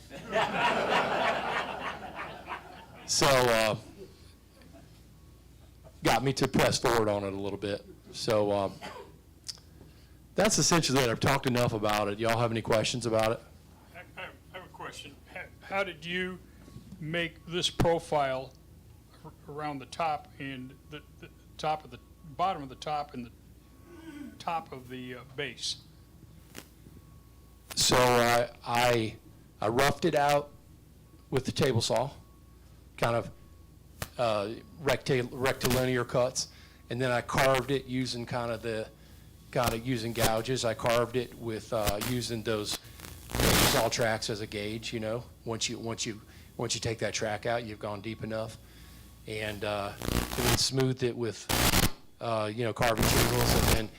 So got me to press forward on it a little bit. So that's essentially it. I've talked enough about it. Y'all have any questions about it? I have a question. How did you make this profile around the top and the top of the bottom of the top and the top of the base? So I roughed it out with the table saw, kind of rectilinear cuts, and then I carved it using using gouges. I carved it with using those saw tracks as a gauge. You know, once you take that track out, you've gone deep enough, and then smoothed it with carving chisels, and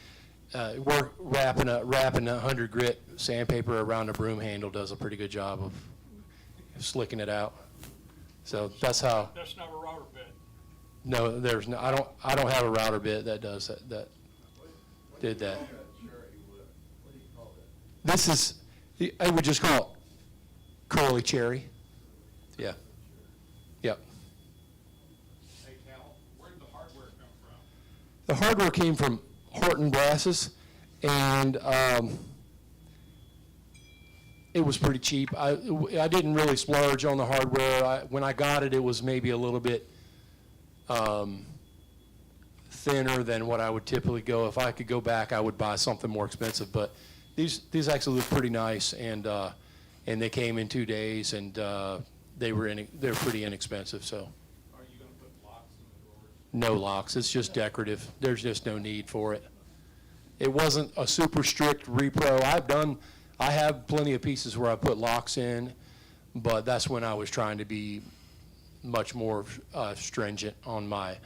then we're wrapping a 100 grit sandpaper around a broom handle does a pretty good job of slicking it out. So that's how. That's not a router bit. No, there's no. I don't have a router bit that does that. Did that. This is. I would just call it curly cherry. Yeah. Yep. Hey, Cal, where did the hardware come from? The hardware came from Horton Brasses, and it was pretty cheap. I didn't really splurge on the hardware. When I got it, it was maybe a little bit thinner than what I would typically go. If I could go back, I would buy something more expensive. But these actually look pretty nice, and they came in 2 days, and they're pretty inexpensive. So. Are you going to put locks in the drawers? No locks. It's just decorative. There's just no need for it. It wasn't a super strict repro. I have plenty of pieces where I put locks in, but that's when I was trying to be much more stringent on my,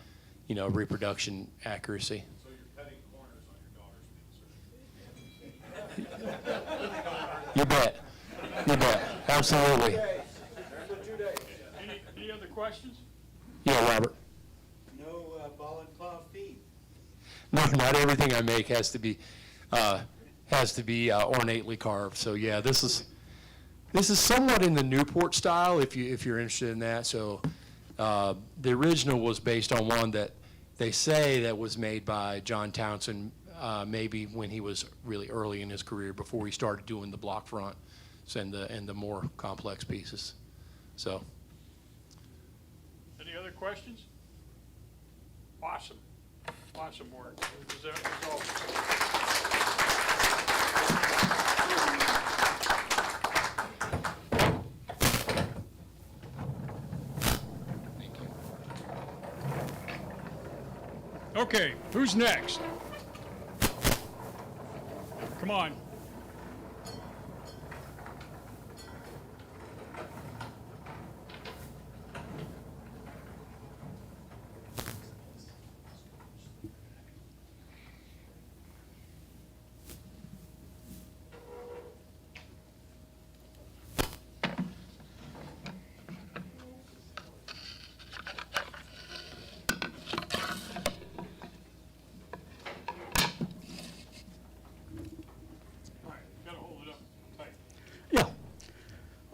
reproduction accuracy. So you're cutting corners on your daughter's pieces. You bet. You bet. Absolutely. Any other questions? Yeah, Robert. No ball and claw feet. No, not everything I make has to be ornately carved. So yeah, this is somewhat in the Newport style if you're interested in that. So the original was based on one that they say that was made by John Townsend, maybe when he was really early in his career before he started doing the block fronts and the more complex pieces. So. Any other questions? Awesome. Awesome work. That was all. Okay, who's next? Come on.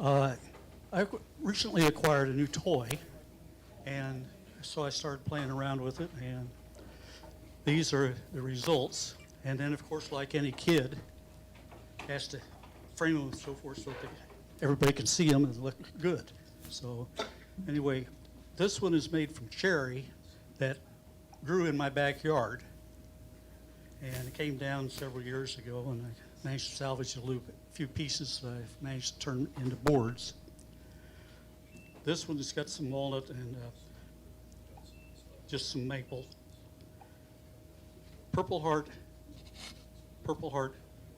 I recently acquired a new toy, and so I started playing around with it, and these are the results. And then, of course, like any kid, has to frame them and so forth so that everybody can see them and look good. So anyway, this one is made from cherry that grew in my backyard, and it came down several years ago, and I managed to salvage a few pieces that I've managed to turn into boards. This one has got some walnut and just some maple. Purple heart,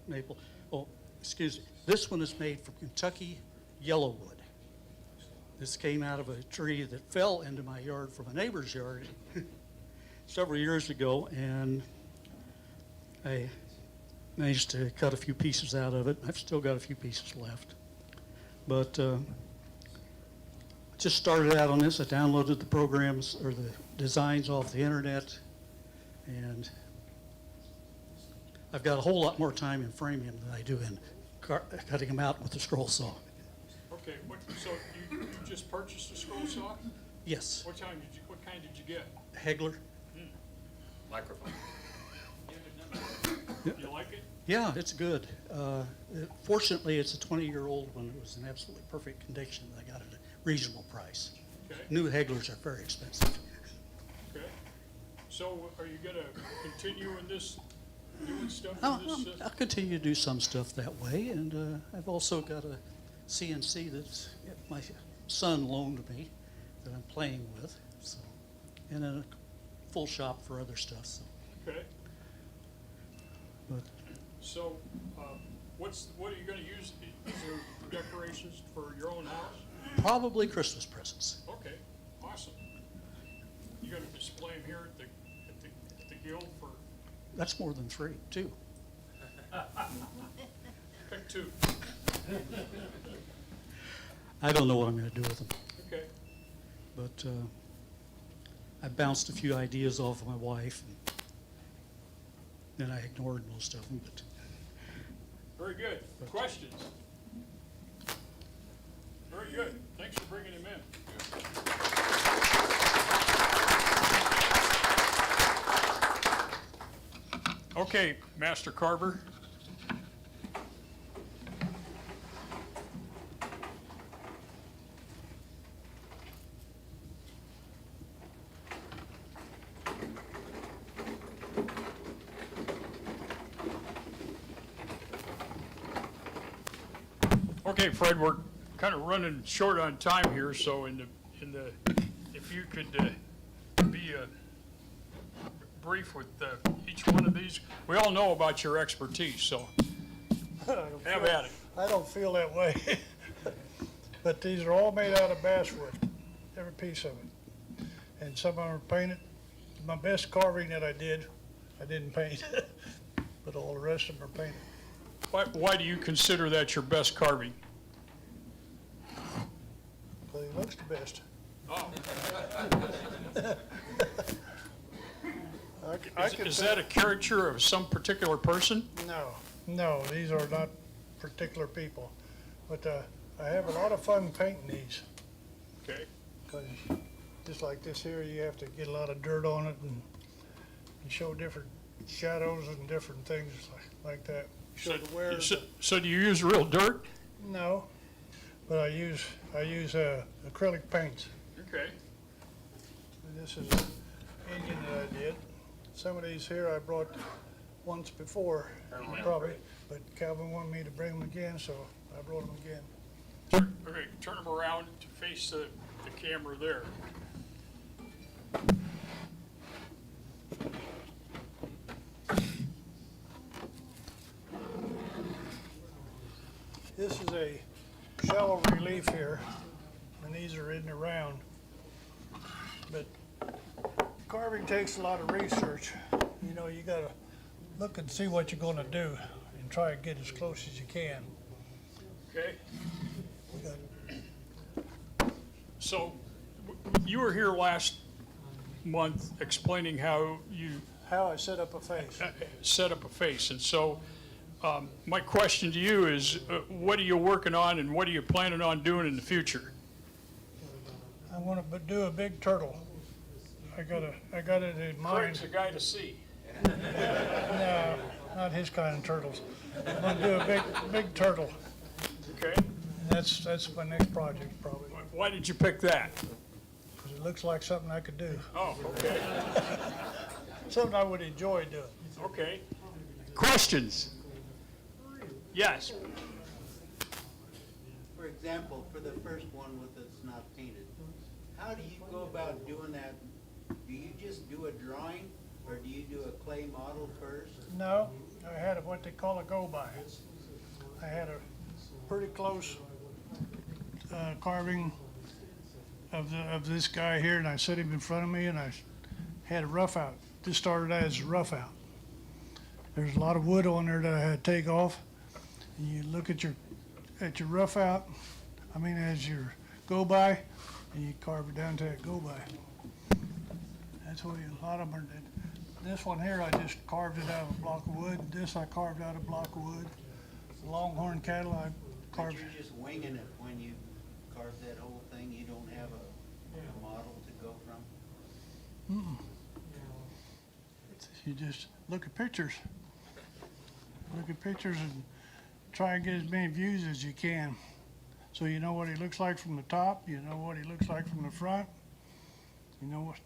maple. Oh, excuse me. This one is made from Kentucky yellowwood. This came out of a tree that fell into my yard from a neighbor's yard several years ago, and I managed to cut a few pieces out of it. I've still got a few pieces left. But just started out on this. I downloaded the programs or the designs off the internet, and I've got a whole lot more time in framing them than I do in cutting them out with the scroll saw. Okay, so you just purchased a scroll saw? Yes. What kind did you get? Hegler. Microphone. You like it? Yeah, it's good. Fortunately, it's a 20-year-old one. It was in absolutely perfect condition. I got it at a reasonable price. Okay. New Heglers are very expensive. Okay. So are you gonna continue in this, doing stuff I'll in this? continue to do some stuff that way, and I've also got a CNC that my son loaned me that I'm playing with, so, and a full shop for other stuff. So. Okay. But So, what are you gonna use, these are decorations for your own house? probably Christmas presents. Okay, awesome. You gonna display them here at the guild for, That's more than 3, 2. pick 2, I don't know what I'm going to do with them, okay. but I bounced a few ideas off of my wife, and then I ignored most of them. But Very good. Questions? Very good. Thanks for bringing him in. Okay, Master Carver. Okay, Fred, we're kind of running short on time here, so if you could be brief with each one of these. We all know about your expertise, so have at it. I don't feel that way. But these are all made out of basswood, every piece of it. And some of them are painted. My best carving that I didn't paint. But all the rest of them are painted. Why do you consider that your best carving? But it looks the best. Oh. Can Is say- that a caricature of some particular person? No, these are not particular people. But I have a lot of fun painting these. Okay. 'Cause just like this here, you have to get a lot of dirt on it and show different shadows and different things like that. Show the wear. So do you use real dirt? No, but I use acrylic paints. Okay. And this is an engine that I did. Some of these here I brought once before, probably, but Calvin wanted me to bring them again, so I brought them again. Okay, turn them around to face the camera there. This is a shallow relief here, and these are in the round. But carving takes a lot of research. You know, you gotta look and see what you're gonna do and try to get as close as you can. Okay. So you were here last month explaining how you How I set up a face. set up a face, and so My question to you is, what are you working on and what are you planning on doing in the future? I want to do a big turtle. I got it in mind. Craig's the guy to see. No, not his kind of turtles. I'm going to do a big turtle. Okay. That's my next project probably. Why did you pick that? Because it looks like something I could do. Oh, okay. Something I would enjoy doing. Okay. Questions? Yes. For example, for the first one with it's not painted, how do you go about doing that? Do you just do a drawing, or do you do a clay model first? No, I had what they call a go-by. I had a pretty close carving of this guy here, and I set him in front of me, and I had a rough out. This started out as a rough out. There's a lot of wood on there that I had to take off. And you look at your rough out, as your go-by, and you carve it down to that go-by. That's what a lot of them are. This one here, I just carved it out of a block of wood. This I carved out of a block of wood. The Longhorn cattle, I But carved. you're just winging it when you carve that whole thing? You don't have a model to go from? Mm-mm. You just look at pictures. Look at pictures and try and get as many views as you can. So you know what he looks like from the top, you know what he looks like from the front. You know what,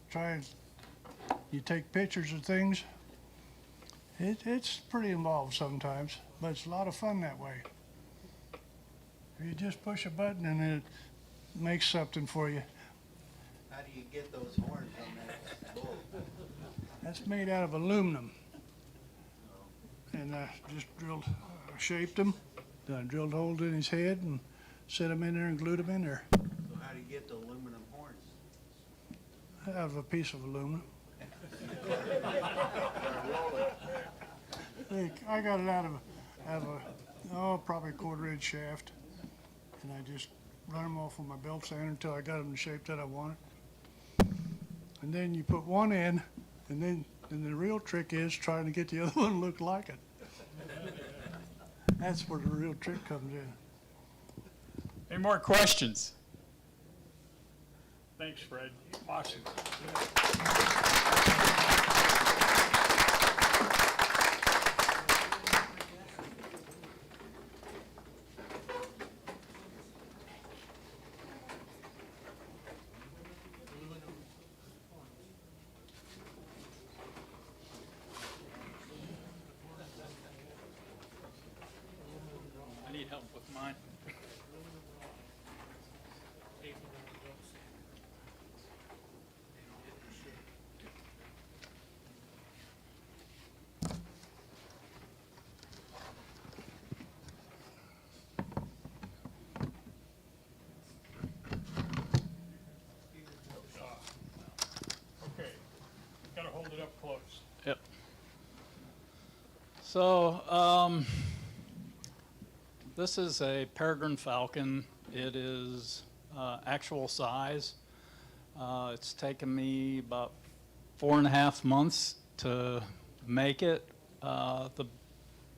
you take pictures of things. It's pretty involved sometimes, but it's a lot of fun that way. You just push a button and it makes something for you. How do you get those horns on that bull? That's made out of aluminum. And I just shaped him, then I drilled holes in his head and set him in there and glued him in there So how do you get the aluminum horns? out of a piece of aluminum. I got it out of a probably a 1/4 inch shaft, and I just run them off with my belt sander until I got them in the shape that I wanted. And then you put one in, and the real trick is trying to get the other one to look like it. That's where the real trick comes in. Any more questions? Thanks, Fred. Awesome. I need help with mine. Okay, gotta hold it up close. Yep. So, this is a Peregrine Falcon. It is actual size. It's taken me about 4.5 months to make it. The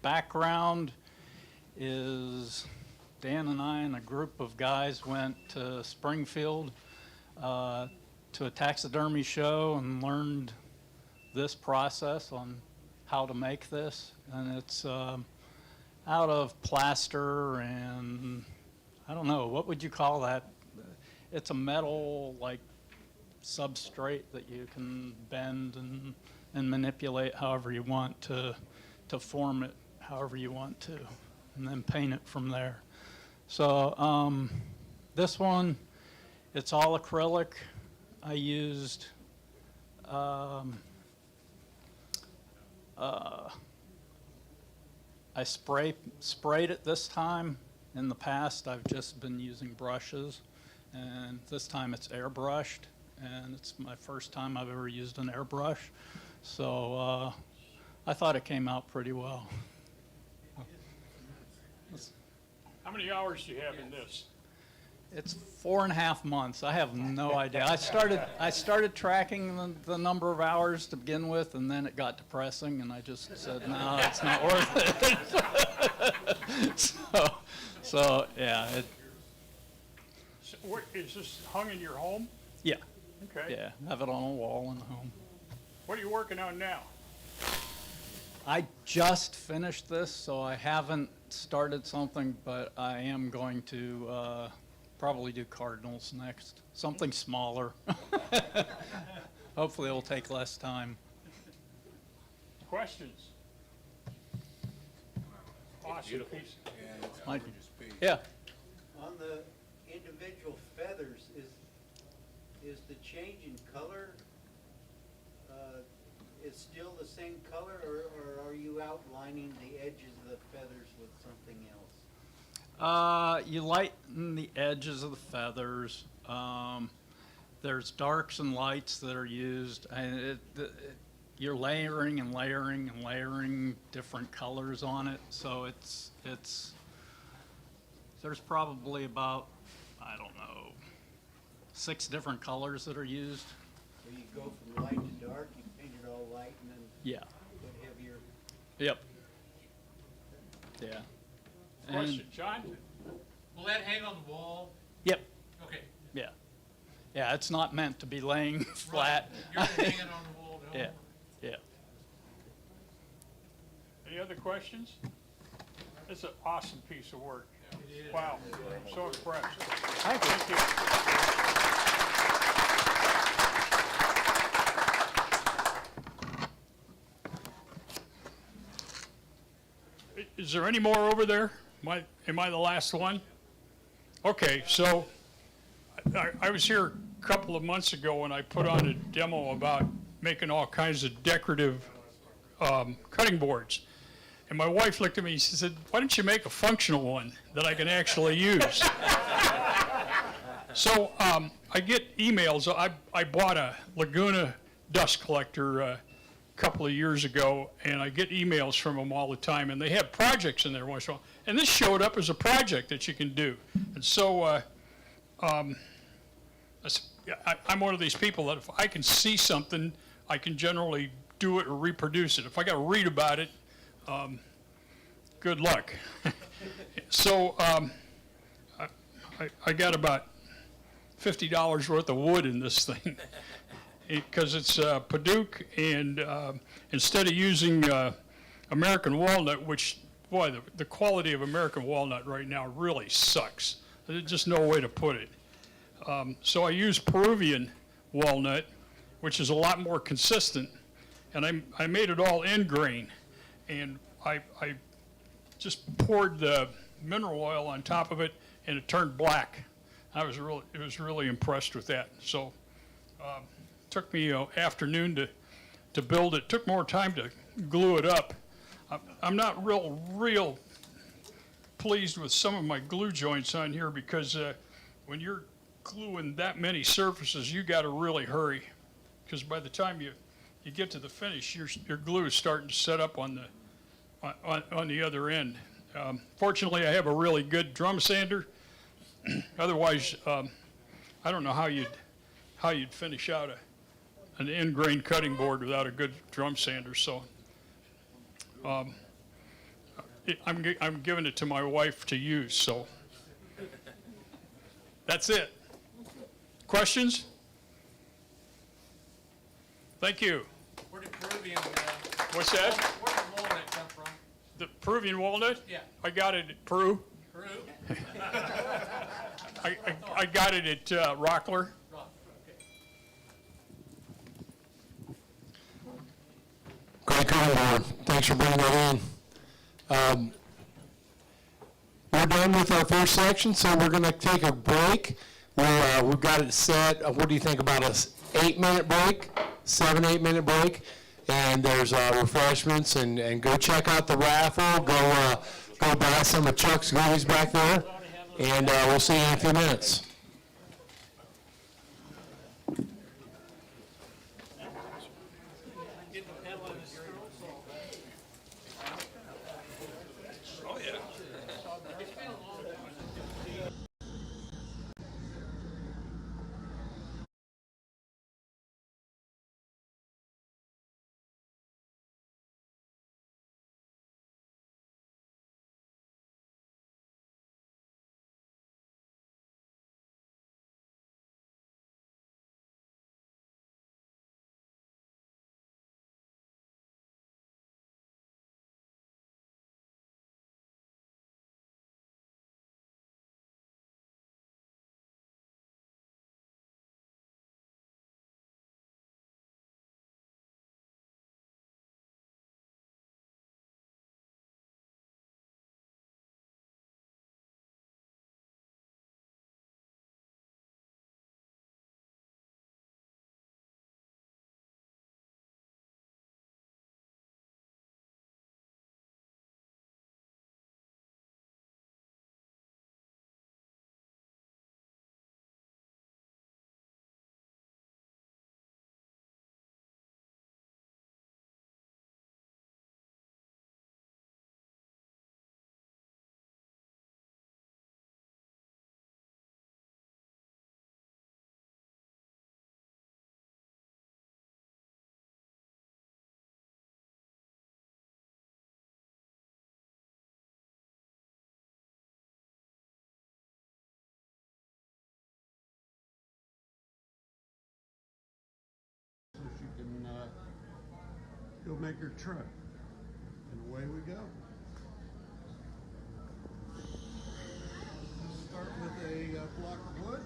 background is Dan and I and a group of guys went to Springfield to a taxidermy show and learned this process on how to make this. And it's out of plaster and I don't know, what would you call that? It's a metal like substrate that you can bend and manipulate however you want to form it however you want to, and then paint it from there. So this one, it's all acrylic. I used I sprayed it this time. In the past, I've just been using brushes, and this time it's airbrushed, and it's my first time I've ever used an airbrush. So I thought it came out pretty well. How many hours do you have in this? It's 4.5 months. I have no idea. I started tracking the number of hours to begin with, and then it got depressing, and I just said, no, it's not worth it. so yeah, So what, is this hung in your home? yeah, Okay. yeah. Have it on a wall in the home. What are you working on now? I just finished this, so I haven't started something, but I am going to probably do cardinals next. Something smaller. Hopefully it'll take less time. Questions? Awesome piece. Mike? Yeah. On the individual feathers, is the change in color, is still the same color, or are you outlining the edges of the feathers with something else? You lighten the edges of the feathers. There's darks and lights that are used, and you're layering and layering and layering different colors on it. So there's probably about, I don't know, 6 different colors that are used. So you go from light to dark, you paint it all light, and then Yeah. put heavier. Yep. Yeah. Question, John? Will that hang on the wall? Yep. Okay. Yeah. Yeah, it's not meant to be laying flat. You're gonna hang it on the wall, no? Yeah. Yeah. Any other questions? It's an awesome piece of work. Wow, I'm so impressed. Thank you. Is there any more over there? Am I the last one? Okay, so I was here a couple of months ago when I put on a demo about making all kinds of decorative cutting boards. And my wife looked at me and she said, why don't you make a functional one that I can actually use? So I get emails. I bought a Laguna dust collector a couple of years ago, and I get emails from them all the time, and they have projects in there once in a while. And this showed up as a project that you can do. And so I'm one of these people that if I can see something, I can generally do it or reproduce it. If I got to read about it, good luck. So I got about $50 worth of wood in this thing because it's Paduke, and instead of using American walnut, which, boy, the quality of American walnut right now really sucks. There's just no way to put it. So I use Peruvian walnut, which is a lot more consistent, and I made it all end grain, and I just poured the mineral oil on top of it, and it turned black. I was really impressed with that. So took me an afternoon to build it. Took more time to glue it up. I'm not real pleased with some of my glue joints on here because when you're gluing that many surfaces, you got to really hurry, because by the time you get to the finish, your glue is starting to set up on the other end. Fortunately, I have a really good drum sander. Otherwise, I don't know how you'd finish out an end grain cutting board without a good drum sander. So I'm giving it to my wife to use. So that's it. Questions? Thank you. Where did Peruvian, What's that? where did walnut come from? The Peruvian walnut? Yeah. I got it at Peru. Peru? I got it at Rockler. Great cutting board. Thanks for bringing that in. We're done with our first section, so we're going to take a break. We've got it set. What do you think about a 8-minute break? 7-8 minute break? And there's refreshments, and go check out the raffle. Go buy some of Chuck's goodies back there, and we'll see you in a few minutes. Go make your truck. And away we go. Start with a block of wood.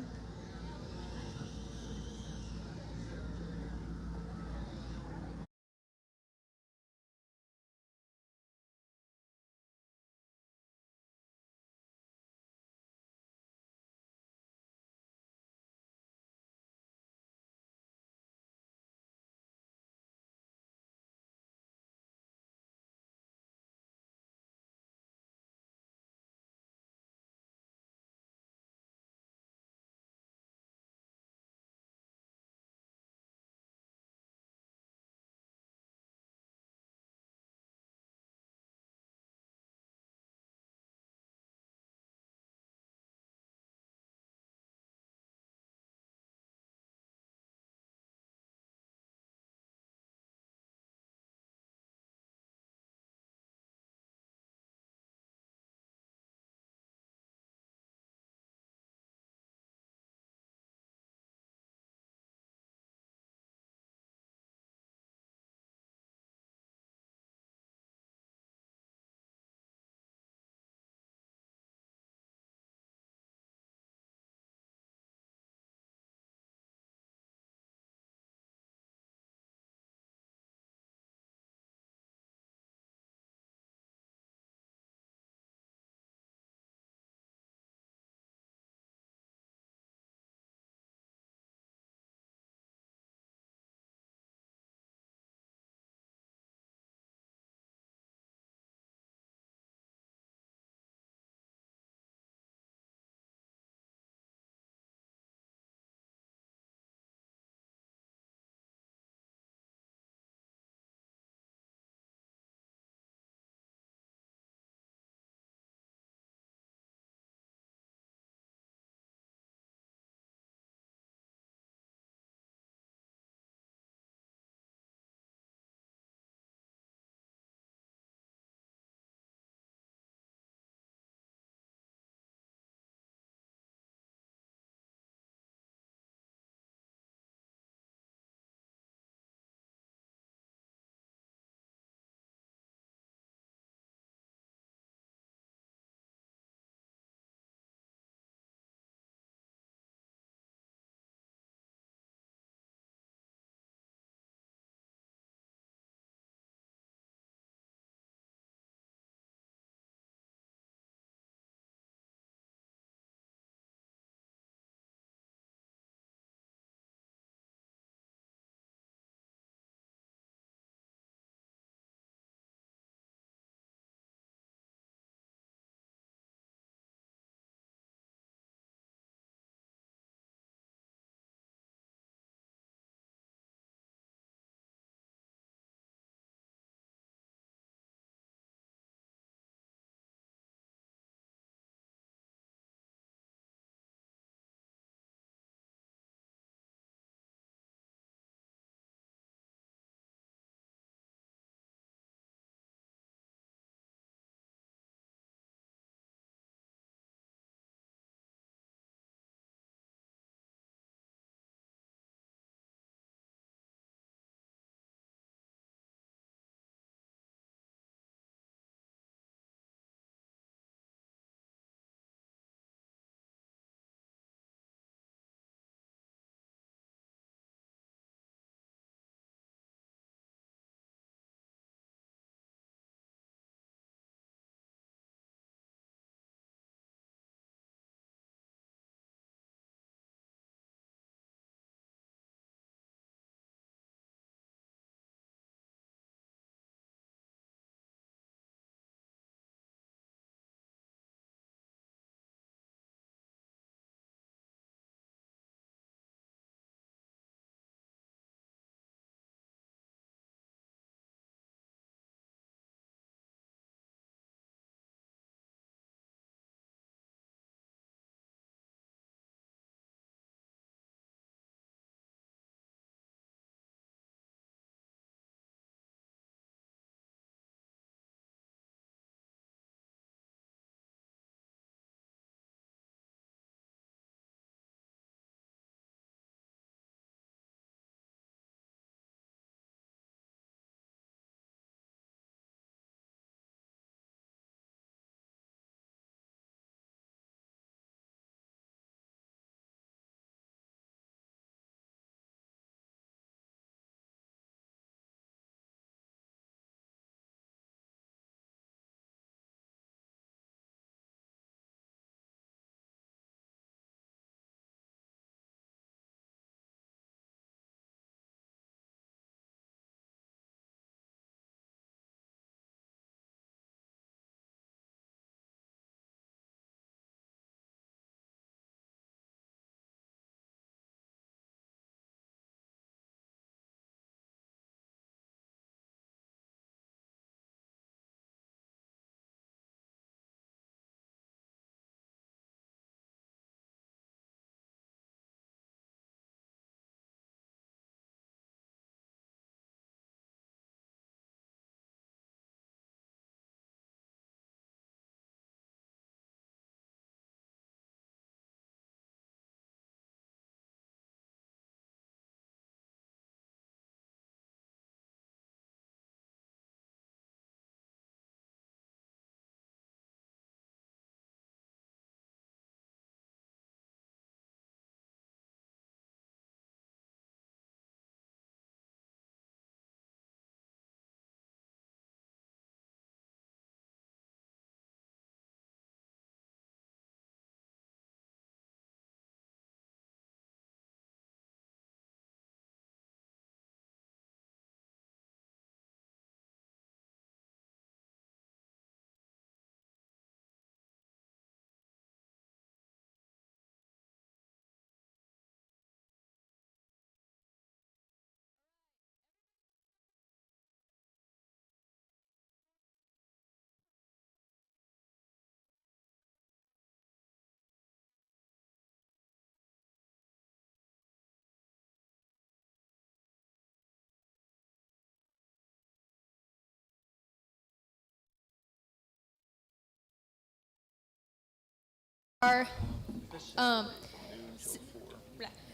are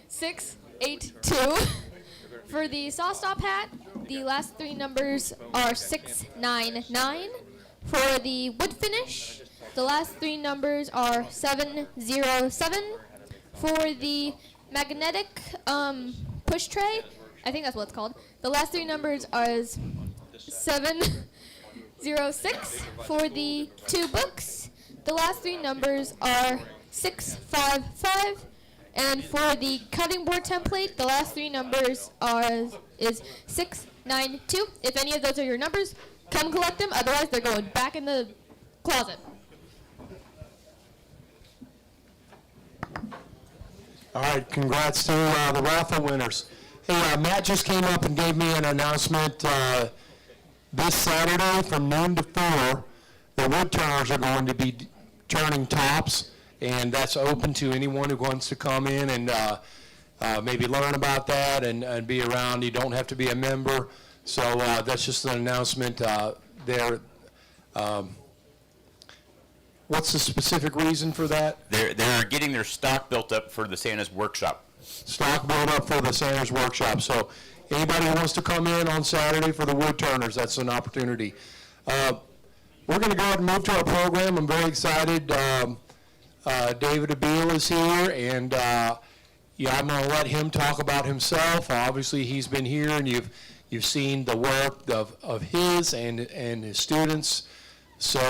682. For the saw stop hat, the last three numbers are 699. For the wood finish, the last three numbers are 707. For the magnetic push tray, I think that's what it's called, the last three numbers are 706. For the two books, the last three numbers are 655. And for the cutting board template, the last three numbers is 692. If any of those are your numbers, come collect them. Otherwise, they're going back in the closet. All right, congrats to the raffle winners. Hey, Matt just came up and gave me an announcement. This Saturday from noon to 4, the wood turners are going to be turning tops, and that's open to anyone who wants to come in and maybe learn about that and be around. You don't have to be a member, so that's just an announcement there. What's the specific reason for that? They're getting their stock built up for the Santa's workshop. Stock build up for the Santa's workshop. So anybody who wants to come in on Saturday for the wood turners, that's an opportunity. We're going to go ahead and move to our program. I'm very excited. David Abeel is here, and yeah, I'm going to let him talk about himself. Obviously, he's been here, and you've seen the work of his and his students. So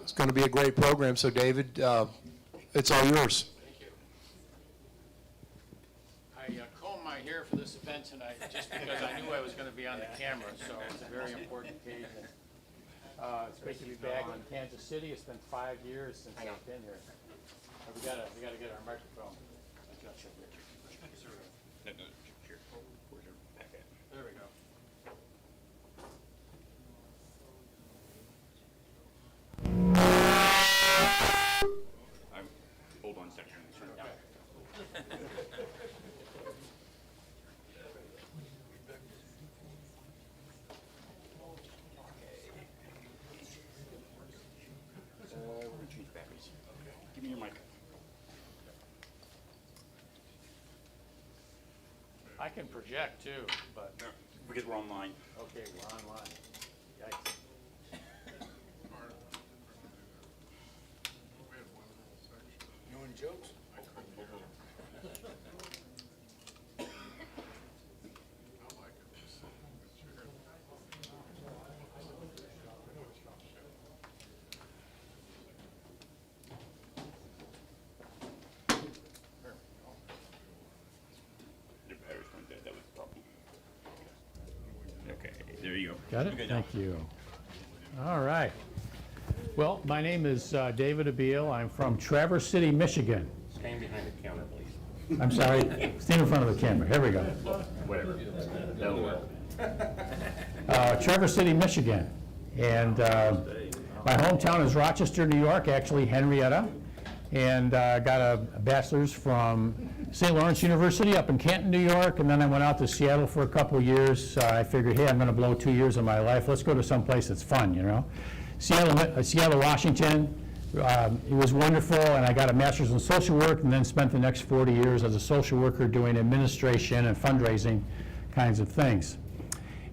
it's going to be a great program. So David, it's all yours. Thank you. I combed my hair for this event tonight just because I knew I was going to be on the camera, so it's a very important occasion. It's great to be back in Kansas City. It's been 5 years since I've been here. We gotta get our microphone. There we go. Hold on a second. Turn it down. Give me your mic. I can project too, but. Because we're online. Okay, we're online. Yikes. You want jokes? The batteries weren't dead. That was the problem. Okay, there you go. Got it? Good now. Thank you. All right. Well, my name is David Abeel. I'm from Traverse City, Michigan. Stand behind the counter, please. I'm sorry, stand in front of the camera. Here we go. Whatever. That'll work. Traverse City, Michigan. And my hometown is Rochester, New York, actually Henrietta. And got a bachelor's from St. Lawrence University up in Canton, New York. And then I went out to Seattle for a couple of years. I figured, hey, I'm going to blow 2 years of my life. Let's go to some place that's fun, you know. Seattle, Washington. It was wonderful, and I got a master's in social work and then spent the next 40 years as a social worker doing administration and fundraising kinds of things.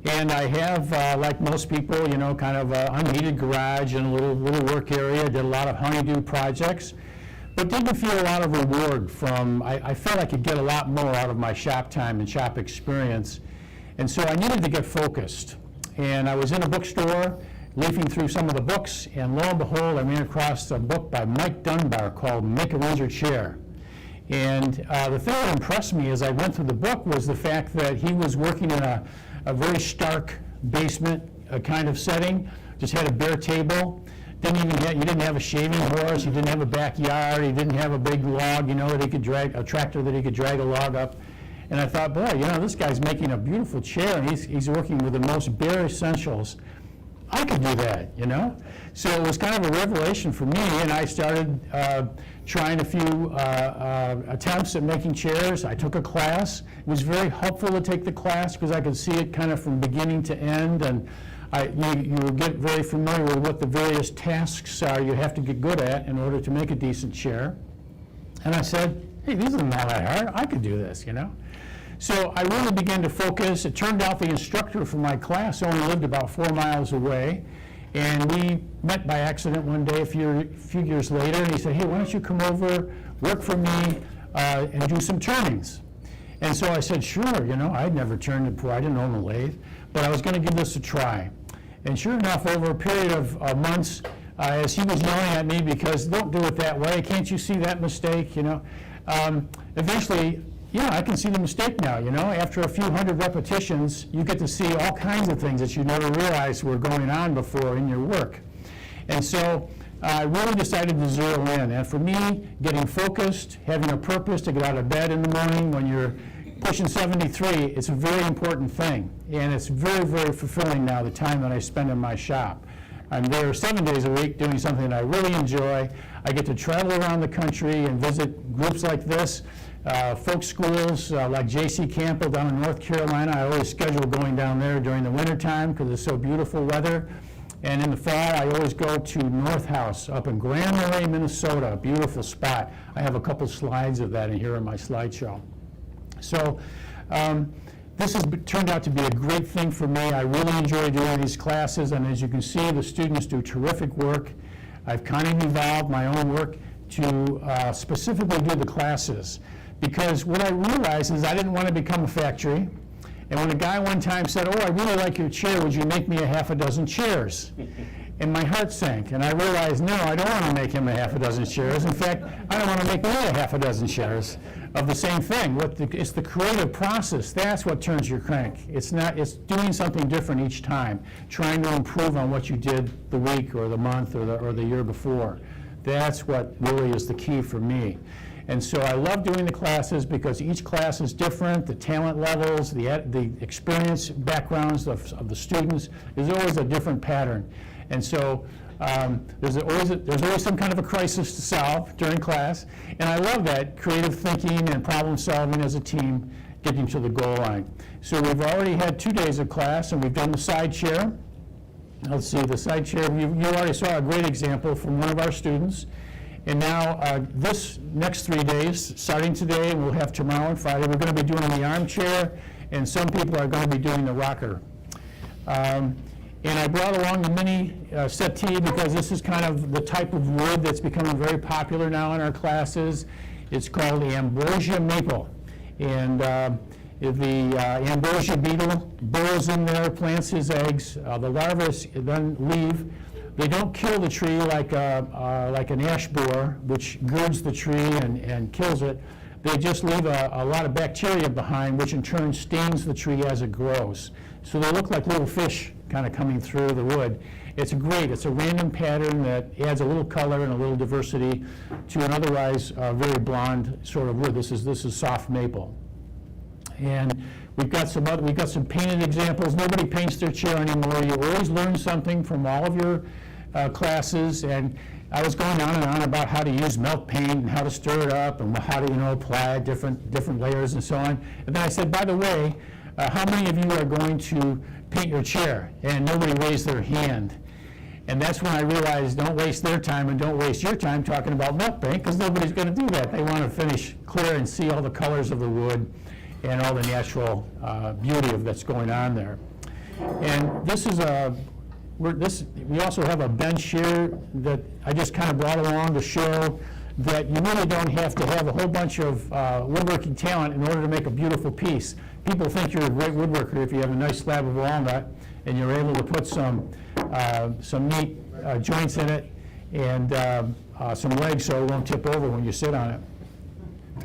And I have, like most people, you know, kind of an unheated garage and a little work area. Did a lot of honeydew projects, but didn't feel a lot of reward from, I felt I could get a lot more out of my shop time and shop experience. And so I needed to get focused. And I was in a bookstore, leafing through some of the books, and lo and behold, I ran across a book by Mike Dunbar called Make a Windsor Chair. And the thing that impressed me as I went through the book was the fact that he was working in a very stark basement kind of setting, just had a bare table, you didn't have a shaving horse, you didn't have a backyard, he didn't have a big log, you know, that he could drag, a tractor that he could drag a log up. And I thought, boy, you know, this guy's making a beautiful chair, and he's working with the most bare essentials. I could do that, you know? So it was kind of a revelation for me, and I started trying a few attempts at making chairs. I took a class. It was very helpful to take the class because I could see it kind of from beginning to end, and You will get very familiar with what the various tasks are you have to get good at in order to make a decent chair. And I said, hey, these are not that hard. I could do this, you know. So I really began to focus. It turned out the instructor for my class only lived about 4 miles away. And we met by accident one day a few years later, and he said, hey, why don't you come over, work for me, and do some turnings. And so I said, sure, you know, I'd never turned before. I didn't own a lathe, but I was going to give this a try. And sure enough, over a period of months, as he was yelling at me because don't do it that way, can't you see that mistake, you know? Eventually, yeah, I can see the mistake now, you know. After a few hundred repetitions, you get to see all kinds of things that you never realized were going on before in your work. And so I really decided to zero in. And for me, getting focused, having a purpose to get out of bed in the morning when you're pushing 73, it's a very important thing. And it's very, very fulfilling now, the time that I spend in my shop. I'm there 7 days a week doing something that I really enjoy. I get to travel around the country and visit groups like this, folk schools like J.C. Campbell down in North Carolina. I always schedule going down there during the wintertime because it's so beautiful weather. And in the fall, I always go to North House up in Grand Marais, Minnesota, a beautiful spot. I have a couple slides of that in here in my slideshow. So this has turned out to be a great thing for me. I really enjoy doing these classes, and as you can see, the students do terrific work. I've kind of evolved my own work to specifically do the classes, because what I realized is I didn't want to become a factory. And when a guy one time said, oh, I really like your chair, would you make me a half a dozen chairs? And my heart sank, and I realized, no, I don't want to make him a half a dozen chairs. In fact, I don't want to make me a half a dozen chairs of the same thing. It's the creative process. That's what turns your crank. It's doing something different each time, trying to improve on what you did the week or the month or the year before. That's what really is the key for me. And so I love doing the classes because each class is different. The talent levels, the experience backgrounds of the students is always a different pattern. And so there's always some kind of a crisis to solve during class. And I love that creative thinking and problem solving as a team getting to the goal line. So we've already had 2 days of class, and we've done the side chair. Let's see, the side chair, you already saw a great example from one of our students. And now this next 3 days, starting today, and we'll have tomorrow and Friday, we're going to be doing the armchair, and some people are going to be doing the rocker. And I brought along the mini settee because this is kind of the type of wood that's becoming very popular now in our classes. It's called the Ambrosia Maple. And the ambrosia beetle burrows in there, plants his eggs. The larvae then leave. They don't kill the tree like an ash borer, which girds the tree and kills it. They just leave a lot of bacteria behind, which in turn stings the tree as it grows. So they look like little fish kind of coming through the wood. It's a random pattern that adds a little color and a little diversity to an otherwise very blonde sort of wood. This is soft maple. And we've got some painted examples. Nobody paints their chair anymore. You always learn something from all of your classes. And I was going on and on about how to use melt paint and how to stir it up and how to apply different layers and so on. And then I said, by the way, how many of you are going to paint your chair? And nobody raised their hand. And that's when I realized don't waste their time and don't waste your time talking about melt paint, because nobody's going to do that. They want to finish clear and see all the colors of the wood and all the natural beauty of that's going on there. And this is we also have a bench here that I just kind of brought along to show that you really don't have to have a whole bunch of woodworking talent in order to make a beautiful piece. People think you're a great woodworker if you have a nice slab of walnut and you're able to put some neat joints in it and some legs so it won't tip over when you sit on it.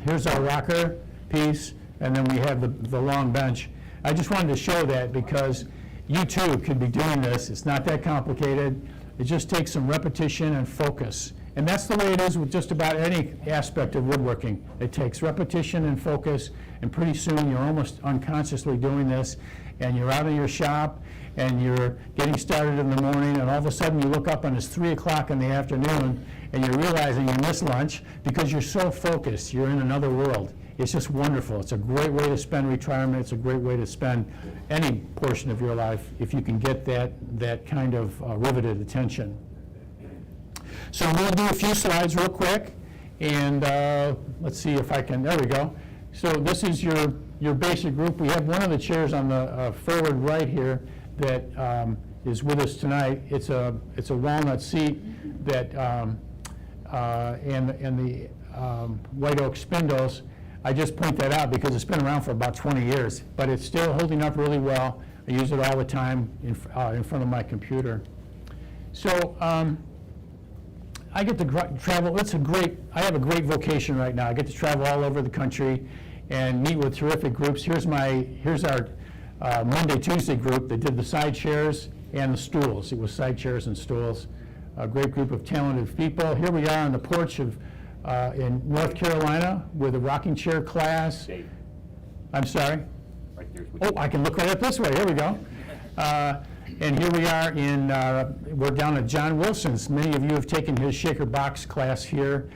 Here's our rocker piece, and then we have the long bench. I just wanted to show that because you too could be doing this. It's not that complicated. It just takes some repetition and focus. And that's the way it is with just about any aspect of woodworking. It takes repetition and focus, and pretty soon you're almost unconsciously doing this, and you're out in your shop, and you're getting started in the morning, and all of a sudden you look up and it's 3 o'clock in the afternoon, and you're realizing you missed lunch because you're so focused. You're in another world. It's just wonderful. It's a great way to spend retirement. It's a great way to spend any portion of your life if you can get that kind of riveted attention. So we'll do a few slides real quick, and let's see if I can, there we go. So this is your basic group. We have one of the chairs on the forward right here that is with us tonight. It's a walnut seat that and the white oak spindles. I just point that out because it's been around for about 20 years, but it's still holding up really well. I use it all the time in front of my computer. So I get to travel. I have a great vocation right now. I get to travel all over the country and meet with terrific groups. Here's our Monday, Tuesday group that did the side chairs and the stools. It was side chairs and stools. A great group of talented people. Here we are on the porch of in North Carolina with a rocking chair class. Dave. I'm sorry? Right there's Oh, I can look right up this way. Here we go. And here we are we're down at John Wilson's. Many of you have taken his shaker box class here.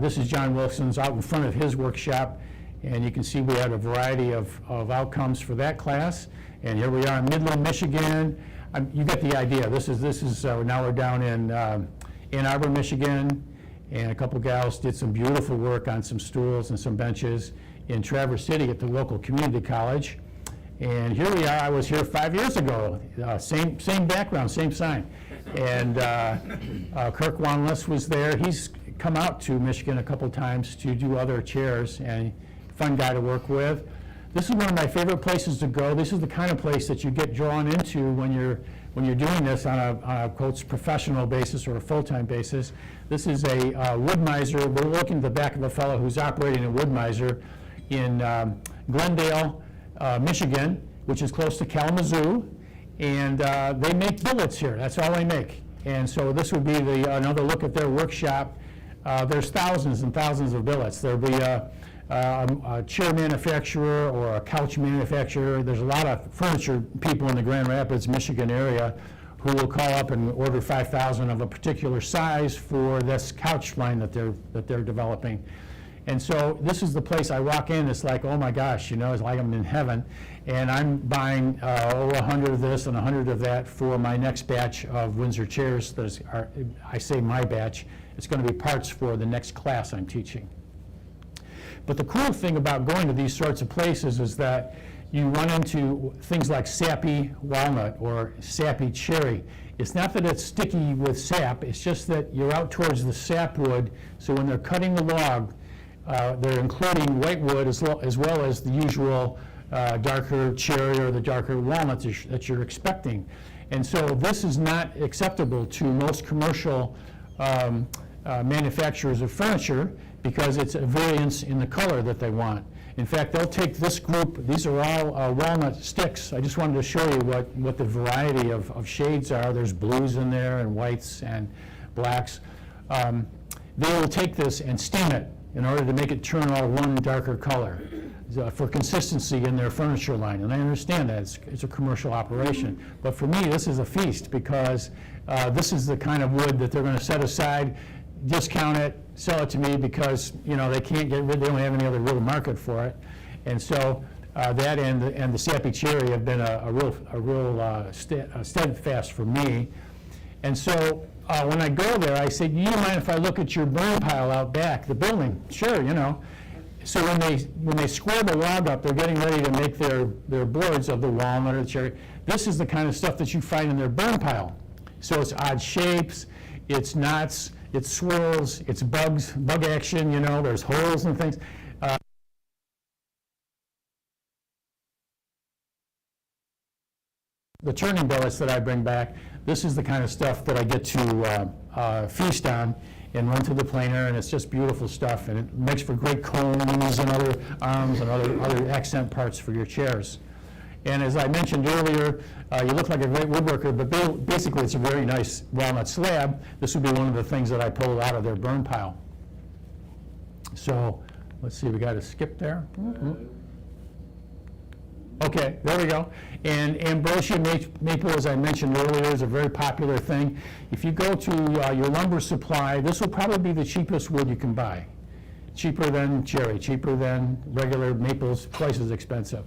This is John Wilson's out in front of his workshop. And you can see we had a variety of outcomes for that class. And here we are in Midland, Michigan. You get the idea. This is now we're down in Ann Arbor, Michigan. And a couple gals did some beautiful work on some stools and some benches in Traverse City at the local community college. And here we are. I was here 5 years ago. Same background, same sign. And Kirk Wanless was there. He's come out to Michigan a couple times to do other chairs, and fun guy to work with. This is one of my favorite places to go. This is the kind of place that you get drawn into when you're doing this on a quotes professional basis or a full-time basis. This is a wood miser. We're looking at the back of a fellow who's operating a wood miser in Glendale, Michigan, which is close to Kalamazoo, and they make billets here. That's all they make. And so this would be another look at their workshop. There's thousands and thousands of billets. There'll be a chair manufacturer or a couch manufacturer. There's a lot of furniture people in the Grand Rapids, Michigan area who will call up and order 5,000 of a particular size for this couch line that they're developing. And so this is the place I walk in. It's like, oh my gosh, it's like I'm in heaven. And I'm buying 100 of this and 100 of that for my next batch of Windsor chairs. I say my batch. It's going to be parts for the next class I'm teaching. But the cool thing about going to these sorts of places is that you run into things like sappy walnut or sappy cherry. It's not that it's sticky with sap, it's just that you're out towards the sapwood, so when they're cutting the log, they're including white wood as well as the usual darker cherry or the darker walnut that you're expecting. And so this is not acceptable to most commercial manufacturers of furniture because it's a variance in the color that they want. In fact, they'll take this group, these are all walnut sticks. I just wanted to show you what the variety of shades are. There's blues in there and whites and blacks. They will take this and steam it in order to make it turn all one darker color for consistency in their furniture line. And I understand that it's a commercial operation. But for me, this is a feast because this is the kind of wood that they're going to set aside, discount it, sell it to me because they can't get rid. They don't have any other real market for it, and so that and the sappy cherry have been a real steadfast for me. And so when I go there, I say, "Do you mind if I look at your burn pile out back, the building?" Sure, So when they square the log up, they're getting ready to make their boards of the walnut or the cherry. This is the kind of stuff that you find in their burn pile. So it's odd shapes, it's knots. It swirls, it's bug action, there's holes and things. The turning billets that I bring back, this is the kind of stuff that I get to feast on and run through the planer, and it's just beautiful stuff, and it makes for great combs and other arms and other accent parts for your chairs. And as I mentioned earlier, you look like a great woodworker, but basically it's a very nice walnut slab. This would be one of the things that I pulled out of their burn pile. So let's see, we got to skip there. Okay, there we go. And Ambrosia Maple, as I mentioned earlier, is a very popular thing. If you go to your lumber supply, this will probably be the cheapest wood you can buy. cheaper than cherry, cheaper than regular maples, twice as expensive.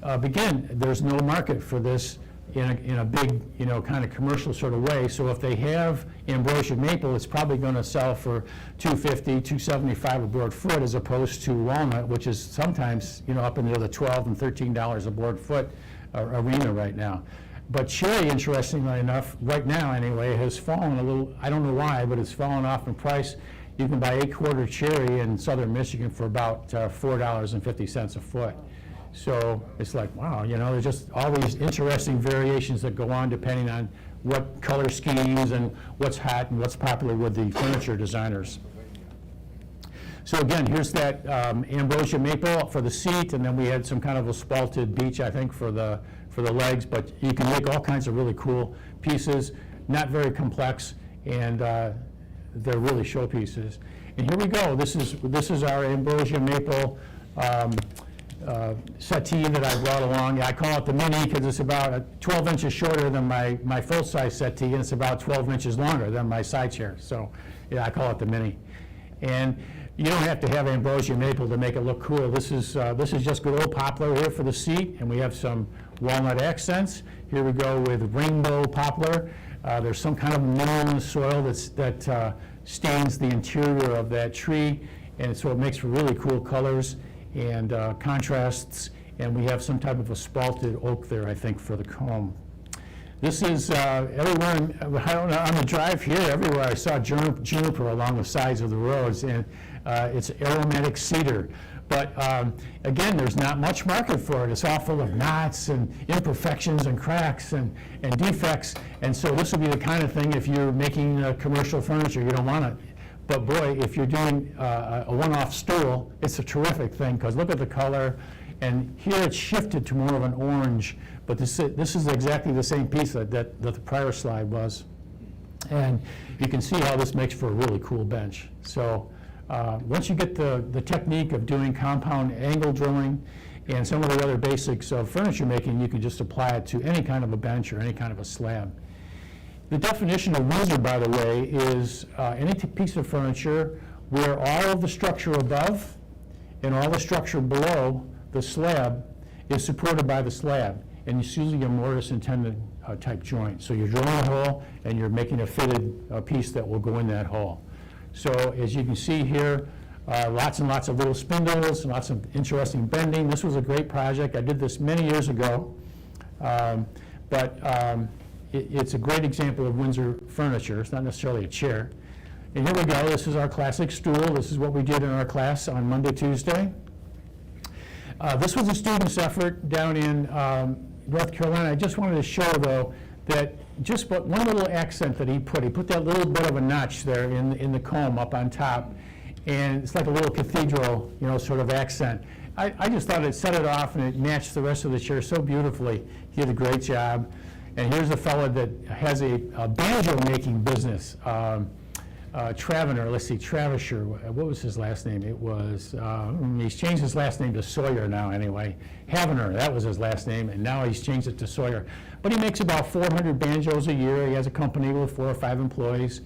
But again, there's no market for this in a big, kind of commercial sort of way. So if they have Ambrosia Maple, it's probably going to sell for $250, $275 a board foot, as opposed to walnut, which is sometimes, up into the $12 and $13 a board foot arena right now. But cherry, interestingly enough, right now anyway, has fallen a little. I don't know why, but it's fallen off in price. You can buy 8-quarter cherry in southern Michigan for about $4.50 a foot. So it's like, wow, there's just all these interesting variations that go on depending on what color schemes and what's hot and what's popular with the furniture designers. So again, here's that Ambrosia Maple for the seat, and then we had some kind of a spalted beech, I think, for the legs. But you can make all kinds of really cool pieces, not very complex, and they're really showpieces. And here we go. This is our Ambrosia Maple settee that I brought along. I call it the mini because it's about 12 inches shorter than my full-size settee, and it's about 12 inches longer than my side chair. So yeah, I call it the mini. And you don't have to have Ambrosia Maple to make it look cool. This is just good old poplar here for the seat, and we have some walnut accents. Here we go with rainbow poplar. There's some kind of mineral in the soil that stains the interior of that tree, and so it makes for really cool colors and contrasts. And we have some type of a spalted oak there, I think, for the comb. This is everywhere, I don't know, on the drive here, everywhere I saw juniper along the sides of the roads, and it's aromatic cedar. But again, there's not much market for it. It's all full of knots and imperfections and cracks and defects. And so this would be the kind of thing, if you're making commercial furniture, you don't want it. But boy, if you're doing a one-off stool, it's a terrific thing, because look at the color. And here it's shifted to more of an orange, but this is exactly the same piece that the prior slide was. And you can see how this makes for a really cool bench. So once you get the technique of doing compound angle drilling and some of the other basics of furniture making, you can just apply it to any kind of a bench or any kind of a slab. The definition of Mizer, by the way, is any piece of furniture where all of the structure above and all the structure below the slab is supported by the slab, and it's usually a mortise and tenon type joint. So you're drilling a hole and you're making a fitted piece that will go in that hole. So as you can see here, lots and lots of little spindles, and lots of interesting bending. This was a great project. I did this many years ago, but it's a great example of Windsor furniture. It's not necessarily a chair. And here we go. This is our classic stool. This is what we did in our class on Monday, Tuesday. This was a student's effort down in North Carolina. I just wanted to show, though, that just one little accent that he put that little bit of a notch there in the comb up on top, and it's like a little cathedral, sort of accent. I just thought it set it off, and it matched the rest of the chair so beautifully. He did a great job. And here's a fellow that has a banjo-making business. Travener, let's see, Travisher, what was his last name? It was, he's changed his last name to Sawyer now anyway. Havener, that was his last name, and now he's changed it to Sawyer. But he makes about 400 banjos a year. He has a company with 4 or 5 employees.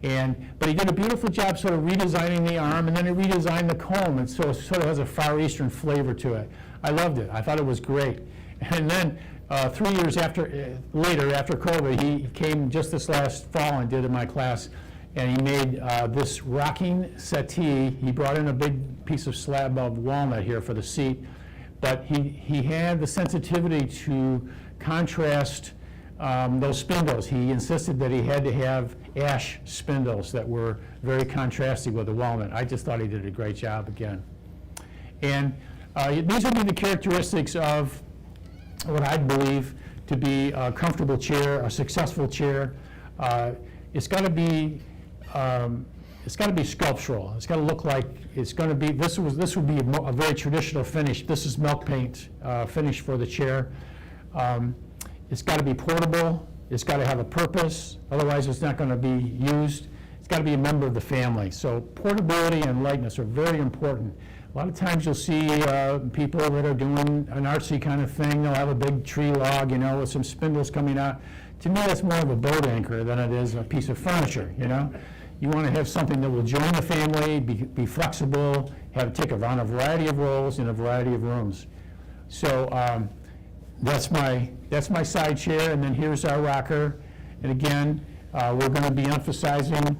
But he did a beautiful job sort of redesigning the arm, and then he redesigned the comb, and so it sort of has a Far Eastern flavor to it. I loved it. I thought it was great. And then 3 years later, after COVID, he came just this last fall and did in my class, and he made this rocking settee. He brought in a big piece of slab of walnut here for the seat, but he had the sensitivity to contrast those spindles. He insisted that he had to have ash spindles that were very contrasty with the walnut. I just thought he did a great job again. And these would be the characteristics of what I believe to be a comfortable chair, a successful chair. It's got to be sculptural. It's got to look like it's going to be. This would be a very traditional finish. This is milk paint finish for the chair. It's got to be portable. It's got to have a purpose. Otherwise, it's not going to be used. It's got to be a member of the family. So portability and lightness are very important. A lot of times you'll see people that are doing an artsy kind of thing. They'll have a big tree log, with some spindles coming out. To me, that's more of a boat anchor than it is a piece of furniture, You want to have something that will join the family, be flexible, take on a variety of roles in a variety of rooms. So that's my side chair, and then here's our rocker. And again, we're going to be emphasizing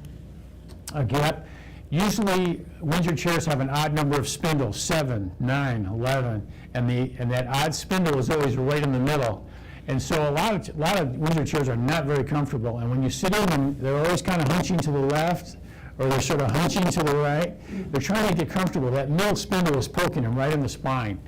a gap. Usually, Windsor chairs have an odd number of spindles, 7, 9, 11, and that odd spindle is always right in the middle. And so a lot of Windsor chairs are not very comfortable, and when you sit in them, they're always kind of hunching to the left, or they're sort of hunching to the right. They're trying to get comfortable. That middle spindle is poking them right in the spine.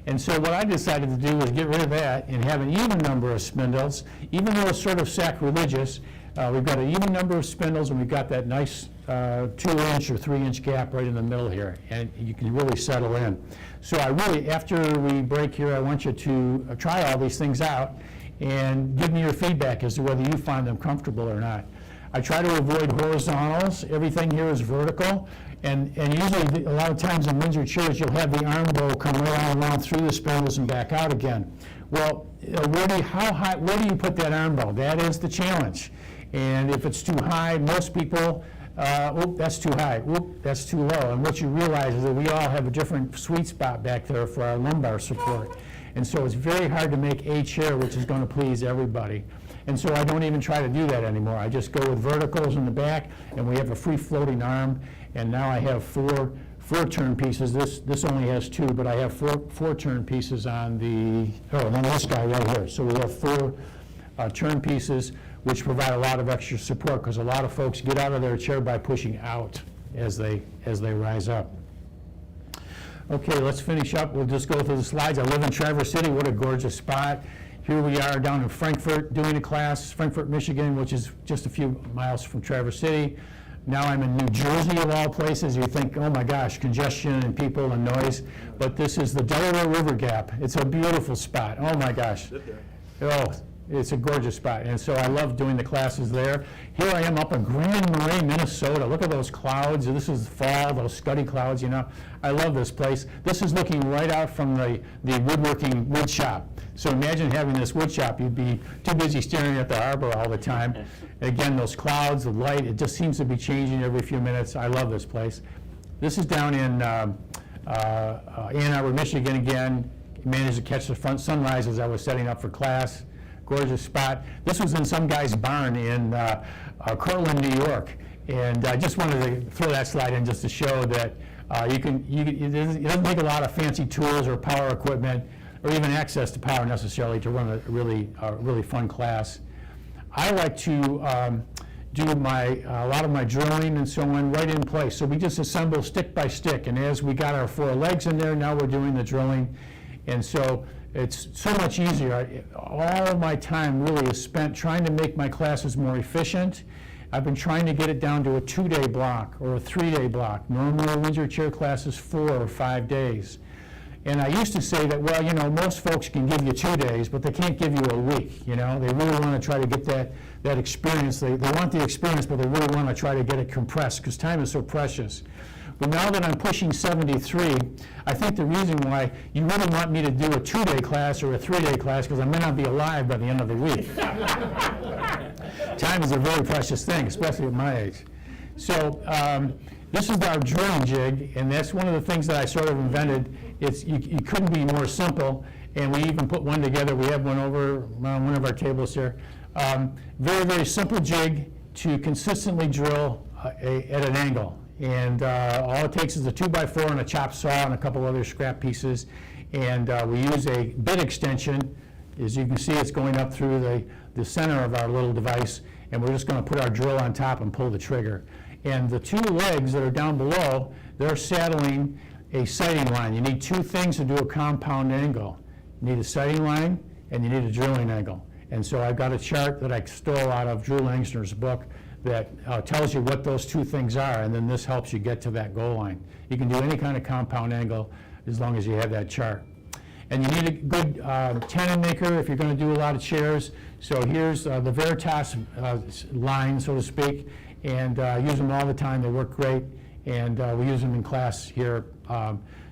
And so what I decided to do was get rid of that and have an even number of spindles. Even though it's sort of sacrilegious, we've got an even number of spindles, and we've got that nice 2-inch or 3-inch gap right in the middle here, and you can really settle in. So I really, after we break here, I want you to try all these things out and give me your feedback as to whether you find them comfortable or not. I try to avoid horizontals. Everything here is vertical, and usually a lot of times in Windsor chairs you'll have the arm bow come right on through the spindles and back out again. Well, where do you put that arm bow? That is the challenge. And if it's too high, most people, that's too high, that's too low. And what you realize is that we all have a different sweet spot back there for our lumbar support. And so it's very hard to make a chair which is going to please everybody. And so I don't even try to do that anymore. I just go with verticals in the back, and we have a free floating arm. And now I have four turn pieces. This only has 2, but I have four turn pieces on and then this guy right here. So we have 4 turn pieces, which provide a lot of extra support, because a lot of folks get out of their chair by pushing out as they rise up. Okay, let's finish up. We'll just go through the slides. I live in Traverse City. What a gorgeous spot. Here we are down in Frankfort doing a class, Frankfort, Michigan, which is just a few miles from Traverse City. Now I'm in New Jersey, of all places. You think, oh my gosh, congestion and people and noise. But this is the Delaware River Gap. It's a beautiful spot. Oh my gosh. Oh, it's a gorgeous spot. And so I love doing the classes there. Here I am up in Grand Marais, Minnesota. Look at those clouds. This is fall, those scuddy clouds, you know. I love this place. This is looking right out from the woodworking wood shop. So imagine having this wood shop. You'd be too busy staring at the harbor all the time. Again, those clouds, the light, it just seems to be changing every few minutes. I love this place. This is down in Ann Arbor, Michigan again. Managed to catch the front sunrise as I was setting up for class. Gorgeous spot. This was in some guy's barn in Cortland, New York. And I just wanted to throw that slide in just to show that it doesn't take a lot of fancy tools or power equipment or even access to power necessarily to run a really fun class. I like to do a lot of my drilling and so on right in place. So we just assemble stick by stick, and as we got our 4 legs in there, now we're doing the drilling. And so it's so much easier. All of my time really is spent trying to make my classes more efficient. I've been trying to get it down to a 2-day block or a 3-day block. Normally a Windsor chair class is 4 or 5 days. And I used to say that, well, you know, most folks can give you 2 days, but they can't give you a week, you know. They really want to try to get that experience. They want the experience, but they really want to try to get it compressed because time is so precious. But now that I'm pushing 73, I think the reason why you really want me to do a 2-day class or a 3-day class because I may not be alive by the end of the week. Time is a very precious thing, especially at my age. So this is our drilling jig, and that's one of the things that I sort of invented. You couldn't be more simple, and we even put one together. We have one over on one of our tables here. Very, very simple jig to consistently drill at an angle. And all it takes is a 2x4 and a chop saw and a couple other scrap pieces. And we use a bit extension. As you can see, it's going up through the center of our little device. And we're just going to put our drill on top and pull the trigger. And the 2 legs that are down below, they're saddling a sighting line. You need 2 things to do a compound angle. You need a sighting line and you need a drilling angle. And so I've got a chart that I stole out of Drew Langsner's book that tells you what those 2 things are, and then this helps you get to that goal line. You can do any kind of compound angle as long as you have that chart. And you need a good tenon maker if you're going to do a lot of chairs. So here's the Veritas line, so to speak, and use them all the time. They work great, and we use them in class here.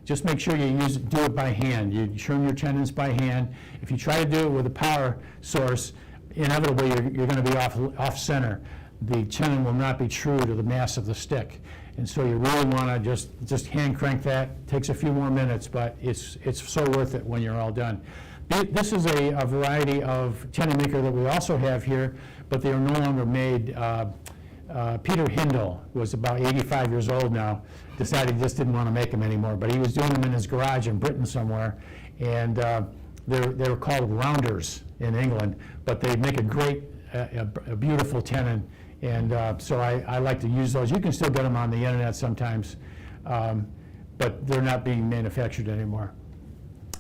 Just make sure you do it by hand. You trim your tenons by hand. If you try to do it with a power source, inevitably you're going to be off center. the tenon will not be true to the mass of the stick. And so you really want to just hand crank that. Takes a few more minutes, but it's so worth it when you're all done. This is a variety of tenon maker that we also have here, but they are no longer made. Peter Hindle was about 85 years old now, decided he just didn't want to make them anymore, but he was doing them in his garage in Britain somewhere, and they were called rounders in England, but they make a great, a beautiful tenon, and so I like to use those. You can still get them on the internet sometimes, but they're not being manufactured anymore.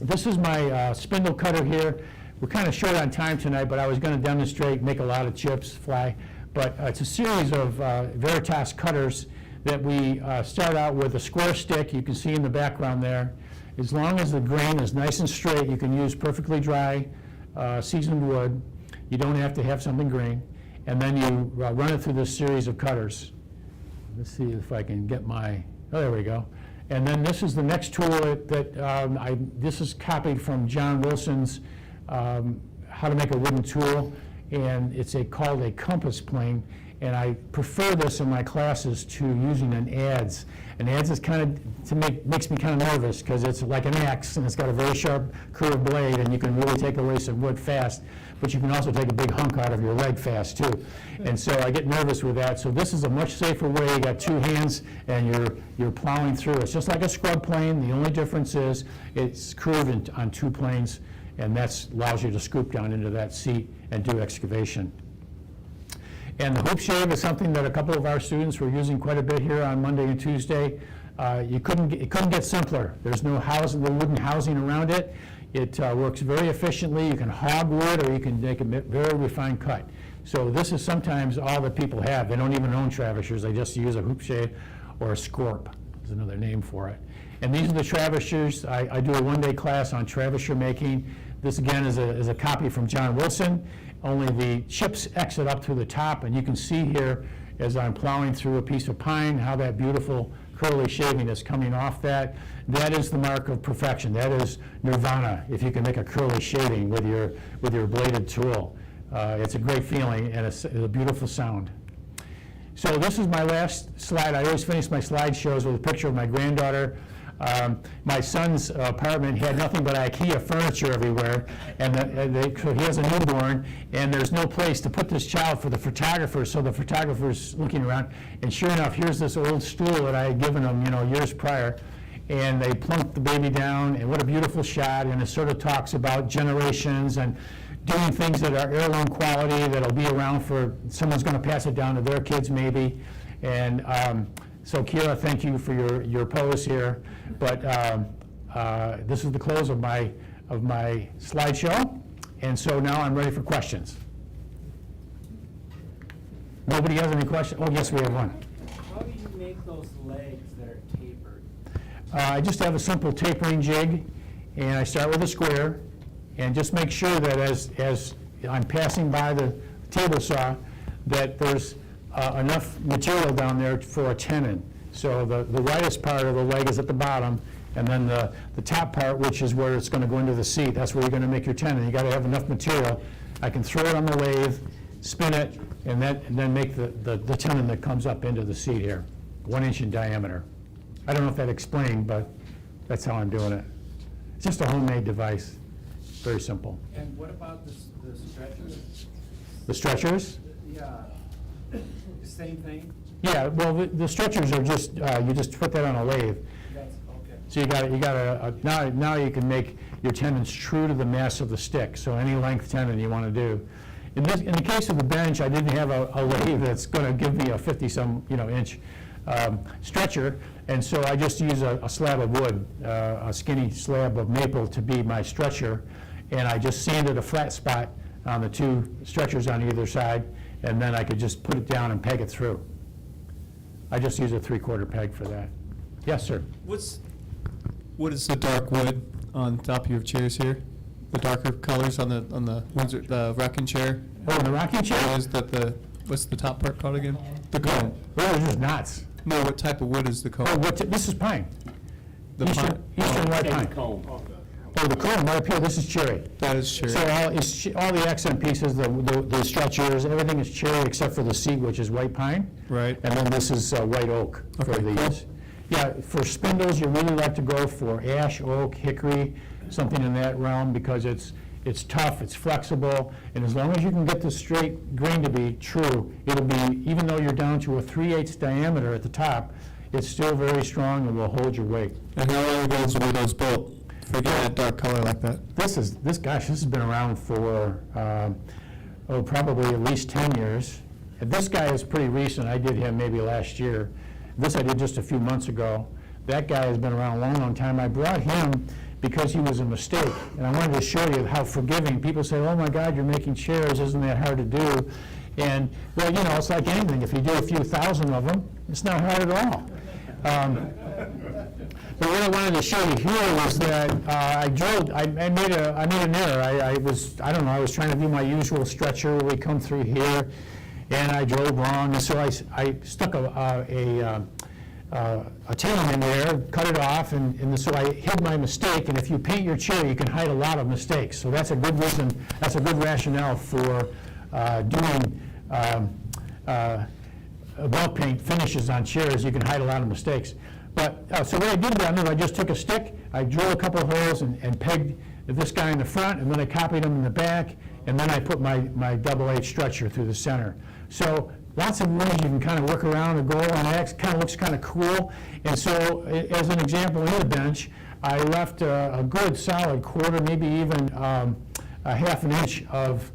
This is my spindle cutter here. We're kind of short on time tonight, but I was going to demonstrate, make a lot of chips fly. But it's a series of Veritas cutters that we start out with a square stick. You can see in the background there. As long as the grain is nice and straight, you can use perfectly dry seasoned wood. You don't have to have something green. And then you run it through this series of cutters. Let's see if I can get my, oh, there we go. And then this is the next tool that this is copied from John Wilson's How to Make a Wooden Tool, and it's called a compass plane, and I prefer this in my classes to using an adze. An adze is makes me kind of nervous because it's like an axe and it's got a very sharp curved blade and you can really take away some wood fast, but you can also take a big hunk out of your leg fast too. And so I get nervous with that. So this is a much safer way. You got two hands and you're plowing through. It's just like a scrub plane. The only difference is it's curved on two planes, and that allows you to scoop down into that seat and do excavation. And the hoop shave is something that a couple of our students were using quite a bit here on Monday and Tuesday. It couldn't get simpler. There's no wooden housing around it. It works very efficiently. You can hog wood or you can make a very refined cut. So this is sometimes all that people have. They don't even own Travishers. They just use a hoop shave or a scorp. There's another name for it. And these are the Travishers. I do a one-day class on Travisher making. This again is a copy from John Wilson, only the chips exit up through the top, and you can see here as I'm plowing through a piece of pine how that beautiful curly shaving is coming off that. That is the mark of perfection. That is nirvana, if you can make a curly shaving with your bladed tool. It's a great feeling, and it's a beautiful sound. So this is my last slide. I always finish my slideshows with a picture of my granddaughter. My son's apartment had nothing but IKEA furniture everywhere, and so he has a newborn, and there's no place to put this child for the photographer, so the photographer's looking around, and sure enough, here's this old stool that I had given him, years prior, and they plunked the baby down, and what a beautiful shot, and it sort of talks about generations and doing things that are heirloom quality that'll be around for, someone's going to pass it down to their kids maybe, and so Kira, thank you for your pose here. But this is the close of my slideshow, and so now I'm ready for questions. Nobody has any questions? Oh, yes, we have one. How do you make those legs that are tapered? I just have a simple tapering jig, and I start with a square, and just make sure that as I'm passing by the table saw, that there's enough material down there for a tenon. So the widest part of the leg is at the bottom, and then the top part, which is where it's going to go into the seat, that's where you're going to make your tenon. You got to have enough material. I can throw it on the lathe, spin it, and then make the tenon that comes up into the seat here, 1 inch in diameter. I don't know if that explained, but that's how I'm doing it. It's just a homemade device. Very simple. And what about the stretchers? The stretchers? Yeah, same thing? Yeah, well, the stretchers are just, you just put that on a lathe. That's, okay. So you got now you can make your tenons true to the mass of the stick, so any length tenon you want to do. In the case of the bench, I didn't have a lathe that's going to give me a 50-some inch stretcher, and so I just use a slab of wood, a skinny slab of maple to be my stretcher, and I just sanded a flat spot on the two stretchers on either side, and then I could just put it down and peg it through. I just use a 3/4 peg for that. Yes, sir. What is the dark wood on top of your chairs here? The darker colors on the rocking chair? Oh, the rocking chair? What's the top part called again? The cone. Oh, it's just knots. No, what type of wood is the cone? Oh, this is pine. The pine? Eastern white pine. Oh, the chrome right up here, this is cherry. That is cherry. So all the accent pieces, the stretchers, everything is cherry except for the seat, which is white pine. Right. And then this is white oak for Okay, these. Yeah, for spindles, you really like to go for ash, oak, hickory, something in that realm, because it's tough, it's flexible, and as long as you can get the straight grain to be true, it'll be, even though you're down to a 3/8 diameter at the top, it's still very strong and will hold your weight. And how long ago were those built? For getting that dark color like that? This has been around for, probably at least 10 years. And this guy is pretty recent. I did him maybe last year. This I did just a few months ago. That guy has been around a long, long time. I brought him because he was a mistake, and I wanted to show you how forgiving. People say, oh my God, you're making chairs, isn't that hard to do? And, well, you know, it's like anything. If you do a few thousand of them, it's not hard at all. But what I wanted to show you here was that I made an error. I was trying to do my usual stretcher where we come through here, and I drove wrong, and so I stuck a tenon in there, cut it off, and so I hid my mistake. And if you paint your chair, you can hide a lot of mistakes. So that's a good reason, that's a good rationale for doing wall paint finishes on chairs. You can hide a lot of mistakes. But, so what I did then is I just took a stick, I drilled a couple of holes and pegged this guy in the front, and then I copied him in the back, and then I put my double-H stretcher through the center. So lots of ways you can kind of work around a goal, and it kind of looks kind of cool. And so, as an example, in the bench, I left a good solid quarter, maybe even a half an inch of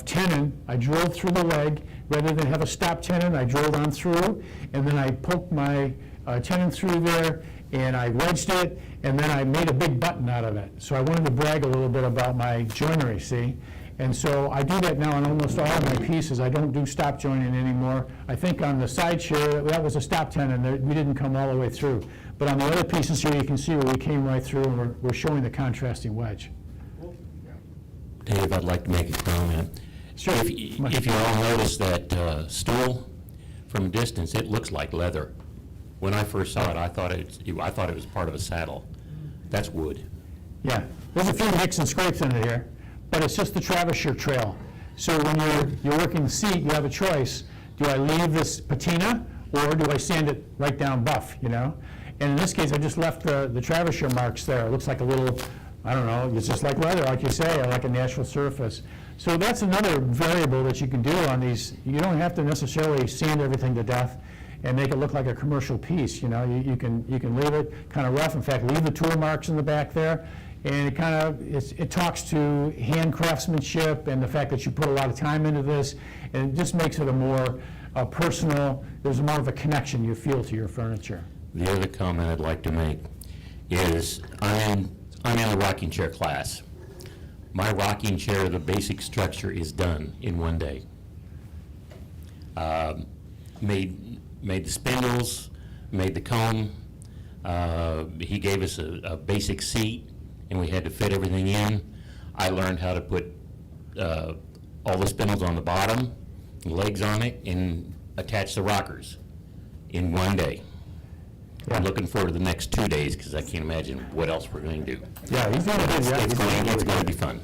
tenon. I drilled through the leg. Rather than have a stop tenon, I drilled on through, and then I poked my tenon through there, and I wedged it, and then I made a big button out of it. So I wanted to brag a little bit about my joinery, see? And so I do that now on almost all of my pieces. I don't do stop joining anymore. I think on the side chair, that was a stop tenon. We didn't come all the way through. But on the other pieces here, you can see where we came right through, and we're showing the contrasting wedge. Dave, I'd like to make a comment. Sure. If you all notice that stool from a distance, it looks like leather. When I first saw it, I thought it was part of a saddle. That's wood. Yeah, there's a few nicks and scrapes in it here, but it's just the Travisher trail. So when you're working the seat, you have a choice. Do I leave this patina, or do I sand it right down buff, you know? And in this case, I just left the Travisher marks there. It looks like a little, I don't know, it's just like leather, like you say, or like a natural surface. So that's another variable that you can do on these. You don't have to necessarily sand everything to death and make it look like a commercial piece. You know, you can leave it kind of rough. In fact, leave the tool marks in the back there, and it talks to hand craftsmanship and the fact that you put a lot of time into this, and it just makes it a more personal. There's more of a connection you feel to your furniture. The other comment I'd like to make is I'm in a rocking chair class. My rocking chair, the basic structure is done in one day. Made the spindles, made the comb. He gave us a basic seat, and we had to fit everything in. I learned how to put all the spindles on the bottom, legs on it, and attach the rockers in one day. I'm looking forward to the next 2 days because I can't imagine what else we're going to do. Yeah, he's doing good. Yeah, It's going to be fun.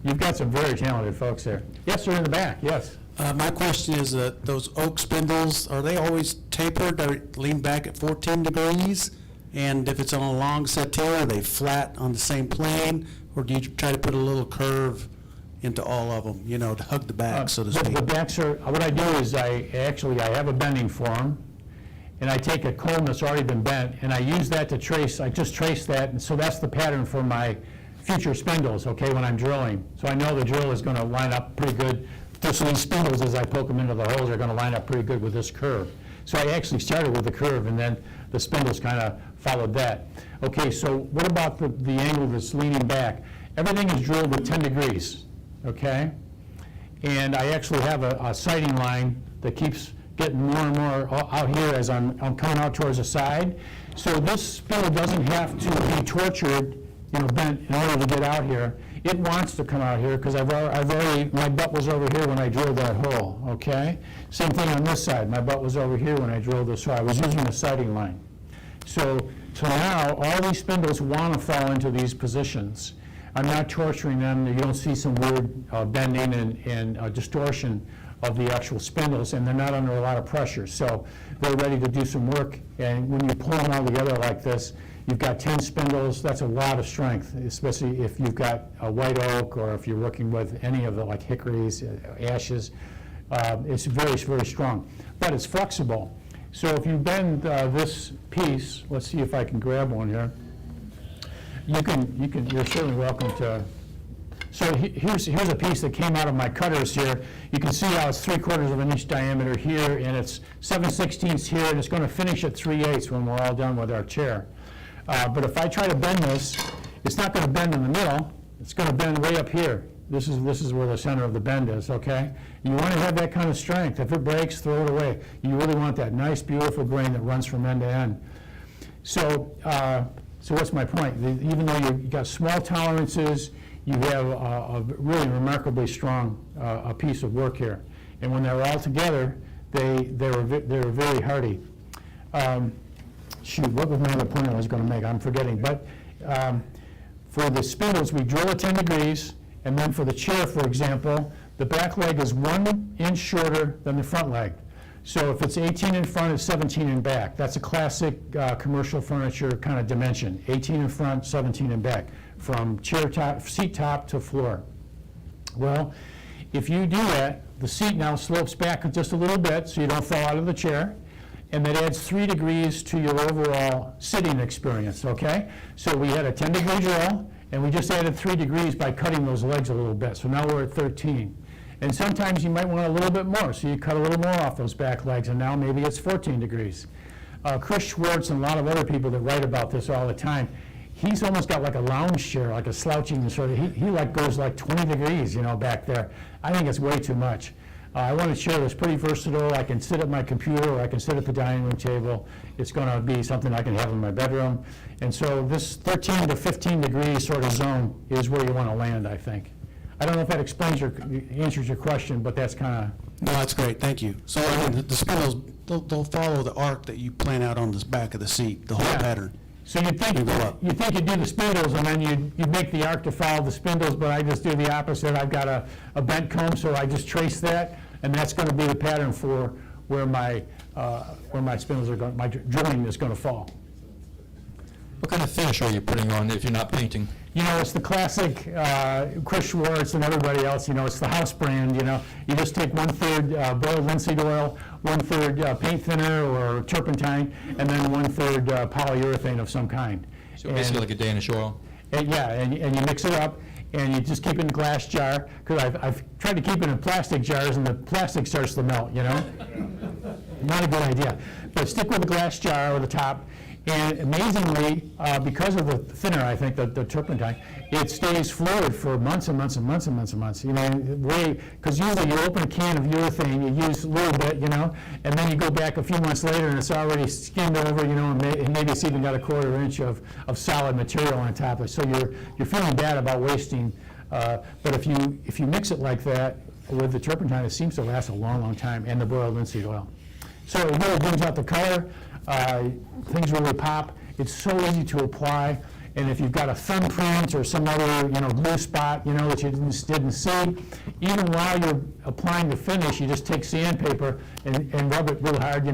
You've got some very talented folks there. Yes, sir, in the back, yes. My question is that those oak spindles, are they always tapered or lean back at 14 degrees? And if it's on a long settee, are they flat on the same plane? Or do you try to put a little curve into all of them, you know, to hug the back, so to speak? The backs are, what I do is I have a bending form, and I take a comb that's already been bent, and I use that to trace, I just trace that, and so that's the pattern for my future spindles, okay, when I'm drilling. So I know the drill is going to line up pretty good. Just these spindles, as I poke them into the holes, are going to line up pretty good with this curve. So I actually started with the curve, and then the spindles kind of followed that. Okay, so what about the angle that's leaning back? Everything is drilled at 10 degrees, okay? And I actually have a sighting line that keeps getting more and more out here as I'm coming out towards the side. So this spindle doesn't have to be tortured, you know, bent in order to get out here. It wants to come out here because my butt was over here when I drilled that hole, okay? Same thing on this side. My butt was over here when I drilled this hole. I was using a sighting line. So So now, all these spindles want to fall into these positions. I'm not torturing them. You don't see some weird bending and distortion of the actual spindles, and they're not under a lot of pressure. So they're ready to do some work, and when you pull them all together like this, you've got 10 spindles. That's a lot of strength, especially if you've got a white oak or if you're working with any of the like hickories, ashes. It's very, very strong, but it's flexible. So if you bend this piece, let's see if I can grab one here. You're certainly welcome to. So here's a piece that came out of my cutters here. You can see how it's 3/4 of an inch diameter here, and it's 7/16 here, and it's going to finish at 3/8 when we're all done with our chair. But if I try to bend this, it's not going to bend in the middle. It's going to bend way up here. This is where the center of the bend is, okay? You want to have that kind of strength. If it breaks, throw it away. You really want that nice, beautiful grain that runs from end to end. So what's my point? Even though you've got small tolerances, you have a really remarkably strong a piece of work here. And when they're all together, they're very hardy. Shoot, what was my other point I was going to make? I'm forgetting. But for the spindles, we drill at 10 degrees, and then for the chair, for example, the back leg is 1 inch shorter than the front leg. So if it's 18 in front, it's 17 in back. That's a classic commercial furniture kind of dimension. 18 in front, 17 in back, from chair top, seat top to floor. Well, if you do that, the seat now slopes back just a little bit so you don't fall out of the chair, and that adds 3 degrees to your overall sitting experience, okay? So we had a 10-degree drill, and we just added 3 degrees by cutting those legs a little bit. So now we're at 13. And sometimes you might want a little bit more, so you cut a little more off those back legs, and now maybe it's 14 degrees. Chris Schwartz and a lot of other people that write about this all the time, he's almost got like a lounge chair, like a slouching sort of, he like goes like 20 degrees, back there. I think it's way too much. I want a chair that's pretty versatile. I can sit at my computer, or I can sit at the dining room table. It's going to be something I can have in my bedroom. And so this 13 to 15 degrees sort of zone is where you want to land, I think. I don't know if that answers your question, but that's kind of... No, that's great, thank you. So the spindles, they'll follow the arc that you plan out on the back of the seat, the whole pattern. So you'd think you do the spindles, and then you'd make the arc to follow the spindles, but I just do the opposite. I've got a bent comb, so I just trace that, and that's going to be the pattern for where my spindles are going, my drilling is going to fall. What kind of finish are you putting on if you're not painting? It's the classic Chris Schwartz and everybody else, it's the house brand, You just take 1/3 boiled linseed oil, 1/3 paint thinner or turpentine, and then 1/3 polyurethane of some kind. So basically like a Danish oil? And you mix it up, and you just keep it in a glass jar, because I've tried to keep it in plastic jars, and the plastic starts to melt, Not a good idea. But stick with a glass jar over the top. And amazingly, because of the thinner, I think, the turpentine, it stays fluid for months and months and months and months and months. Because usually you open a can of urethane, you use a little bit, and then you go back a few months later and it's already skinned over, and maybe it's even got a 1/4 inch of solid material on top of it. So you're feeling bad about wasting. But if you mix it like that with the turpentine, it seems to last a long, long time, and the boiled linseed oil. So it really brings out the color. Things really pop. It's so easy to apply, and if you've got a thumbprint or some other glue spot that you didn't see, even while you're applying the finish, you just take sandpaper and rub it real hard.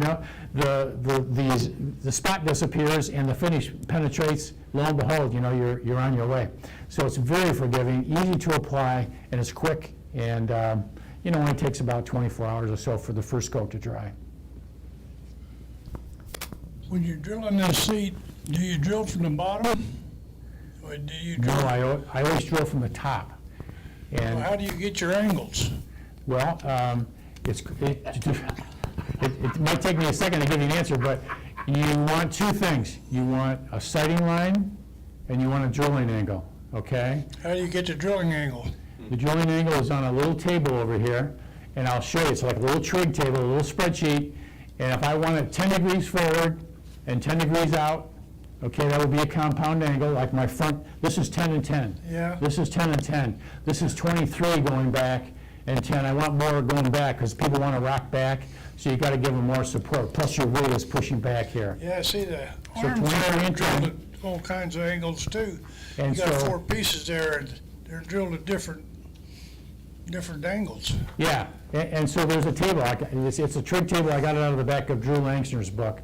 The spot disappears and the finish penetrates. Lo and behold, you're on your way. So it's very forgiving, easy to apply, and it's quick, and only takes about 24 hours or so for the first coat to dry. When you're drilling this seat, do you drill from the bottom? Or do you drill? No, I always drill from the top. And how do you get your angles? Well, it might take me a second to give you an answer, but you want 2 things. You want a sighting line, and you want a drilling angle, okay? How do you get the drilling angle? The drilling angle is on a little table over here, and I'll show you. It's like a little trig table, a little spreadsheet, and if I want it 10 degrees forward and 10 degrees out, okay, that would be a compound angle, like my front. This is 10 and 10. Yeah. This is 10 and 10. This is 23 going back, and 10. I want more going back, because people want to rock back, so you got to give them more support. Plus your weight is pushing back here. Yeah, I see the So arms 23 are and drilled 10. at all kinds of angles too. And You got so- 4 pieces there, and they're drilled at different angles. Yeah, and so there's a table, it's a trig table, I got it out of the back of Drew Langsner's book.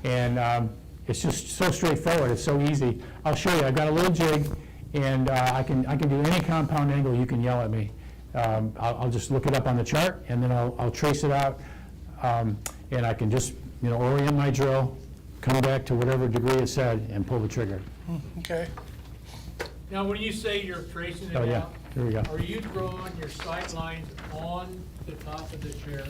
And it's just so straightforward, it's so easy. I'll show you, I've got a little jig, and I can do any compound angle, you can yell at me. I'll just look it up on the chart, and then I'll trace it out, and I can just, orient my drill, come back to whatever degree it said, and pull the trigger. Okay. Now, when you say you're tracing it Oh, yeah, out, here we go. are you drawing your sight lines on the top of the chair?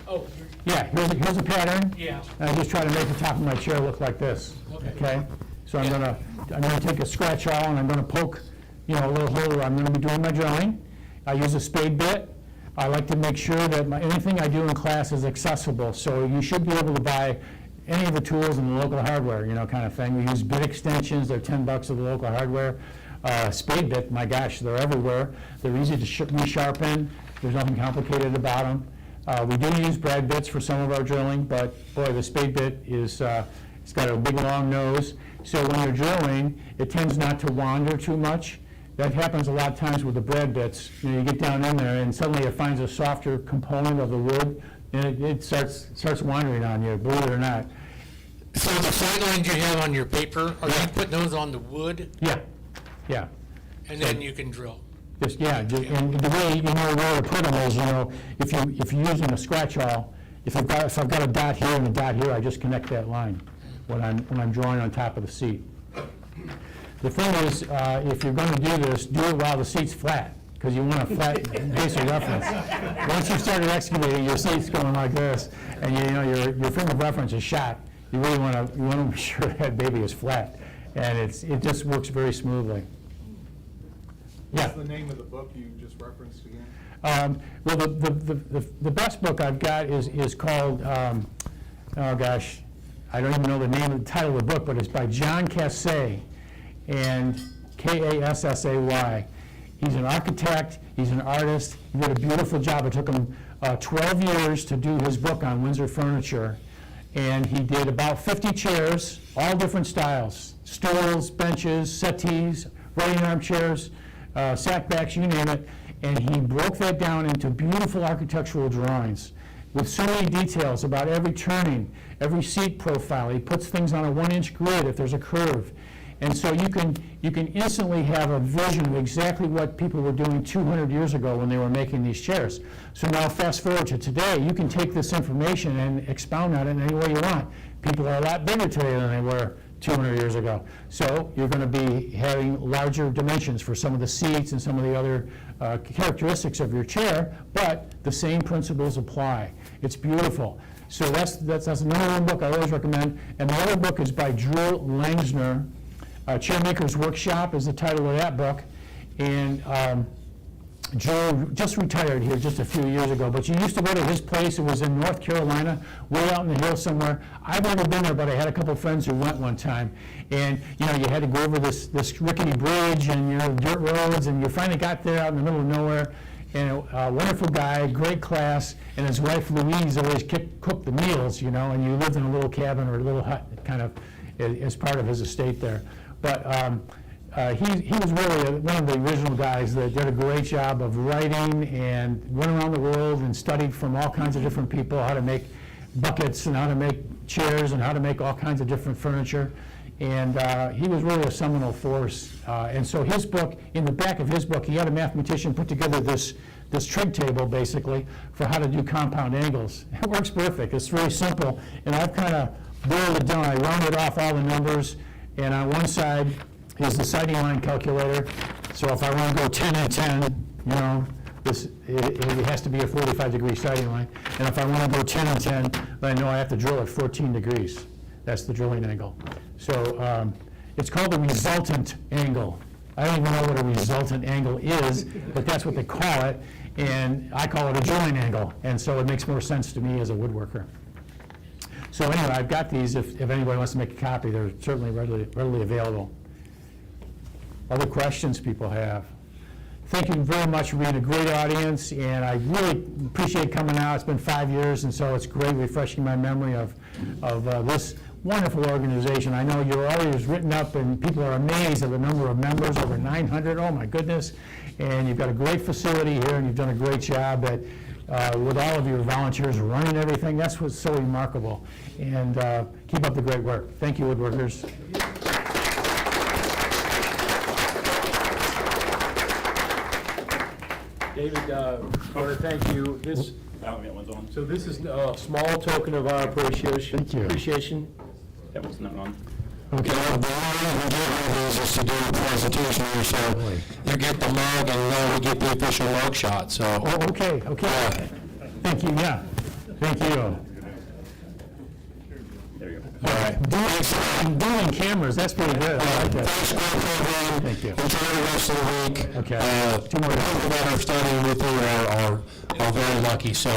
Oh, Yeah, here's a pattern. Yeah. I just try to make the top of my chair look like this, okay? So I'm gonna take a scratch awl and I'm gonna poke, a little hole. I'm gonna be doing my drilling. I use a spade bit. I like to make sure that anything I do in class is accessible. So you should be able to buy any of the tools in the local hardware, kind of thing. We use bit extensions. They're $10 at the local hardware. Spade bit, my gosh, they're everywhere. They're easy to resharpen. There's nothing complicated about them. We do use brad bits for some of our drilling, but boy, the spade bit is, it's got a big long nose. So when you're drilling, it tends not to wander too much. That happens a lot of times with the brad bits. You get down in there and suddenly it finds a softer component of the wood and it starts wandering on you, believe it or not. So the sight lines you have on your paper, are you putting those on the wood? Yeah, yeah. And then you can drill? And the way you know where to put them is, if you're using a scratch awl, if I've got a dot here and a dot here, I just connect that line when I'm drawing on top of the seat. The thing is, if you're going to do this, do it while the seat's flat, because you want a flat base of reference. Once you started excavating, your seat's going like this, and your frame of reference is shot. You really want to make sure that baby is flat, and it just works very smoothly. Yeah. What's the name of the book you just referenced again? Well, the best book I've got is called, oh gosh, I don't even know the name of the title of the book, but it's by John Cassay, and Kassay. He's an architect, he's an artist, he did a beautiful job. It took him 12 years to do his book on Windsor furniture, and he did about 50 chairs, all different styles, stools, benches, settees, writing armchairs, sackbacks, you name it, and he broke that down into beautiful architectural drawings with so many details about every turning, every seat profile. He puts things on a 1-inch grid if there's a curve. And so you can instantly have a vision of exactly what people were doing 200 years ago when they were making these chairs. So now fast forward to today, you can take this information and expound on it in any way you want. People are a lot bigger today than they were 200 years ago. So you're going to be having larger dimensions for some of the seats and some of the other characteristics of your chair, but the same principles apply. It's beautiful. So that's the number one book I always recommend. And the other book is by Drew Langsner. Chairmaker's Workshop is the title of that book. And Joe just retired here just a few years ago, but you used to go to his place. It was in North Carolina, way out in the hills somewhere. I've never been there, but I had a couple friends who went one time. And you had to go over this rickety bridge and dirt roads, and you finally got there out in the middle of nowhere. And a wonderful guy, great class, and his wife Louise always cooked the meals, and you lived in a little cabin or a little hut kind of as part of his estate there. But he was really one of the original guys that did a great job of writing and went around the world and studied from all kinds of different people how to make buckets and how to make chairs and how to make all kinds of different furniture. And he was really a seminal force. And so his book, in the back of his book, he had a mathematician put together this trig table, basically, for how to do compound angles. It works perfect. It's very simple. And I've kind of boiled it down. I rounded off all the numbers. And on one side is the sighting line calculator. So if I want to go 10 and 10, it has to be a 45-degree sighting line. And if I want to go 10 and 10, then I know I have to drill at 14 degrees. That's the drilling angle. So it's called the resultant angle. I don't even know what a resultant angle is, but that's what they call it. And I call it a drilling angle. And so it makes more sense to me as a woodworker. So anyway, I've got these. If anybody wants to make a copy, they're certainly readily available. Other questions people have? thank you very much for being a great audience, and I really appreciate coming out. It's been 5 years, and so it's great refreshing my memory of this wonderful organization. I know your already is written up, and people are amazed at the number of members, over 900, oh my goodness. And you've got a great facility here, and you've done a great job at, with all of your volunteers running everything. That's what's so remarkable. And keep up the great work. Thank you, Woodworkers. David, I want to thank you. So this is a small token of our appreciation. Thank you. Appreciation. That was not on. Okay, well, the only we get one of these is to do a presentation here, so you get the mug and we get the official mug shot, so. Oh, okay, okay. Thank you, yeah. Thank you. There you go. All right. Doing cameras, that's pretty good. I like that. Thank you. Enjoy the rest of the week. Okay. Two more that are starting with you are very lucky, so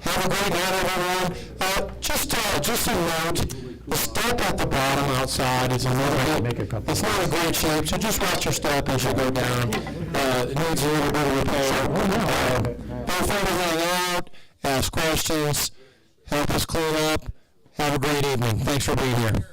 have a great night, everyone. Just a note, the step at the bottom outside is it's not in great shape, so just watch your step as you go down. It needs a little bit of repair. Feel free to hang out, ask questions, help us clean up. Have a great evening. Thanks for being here.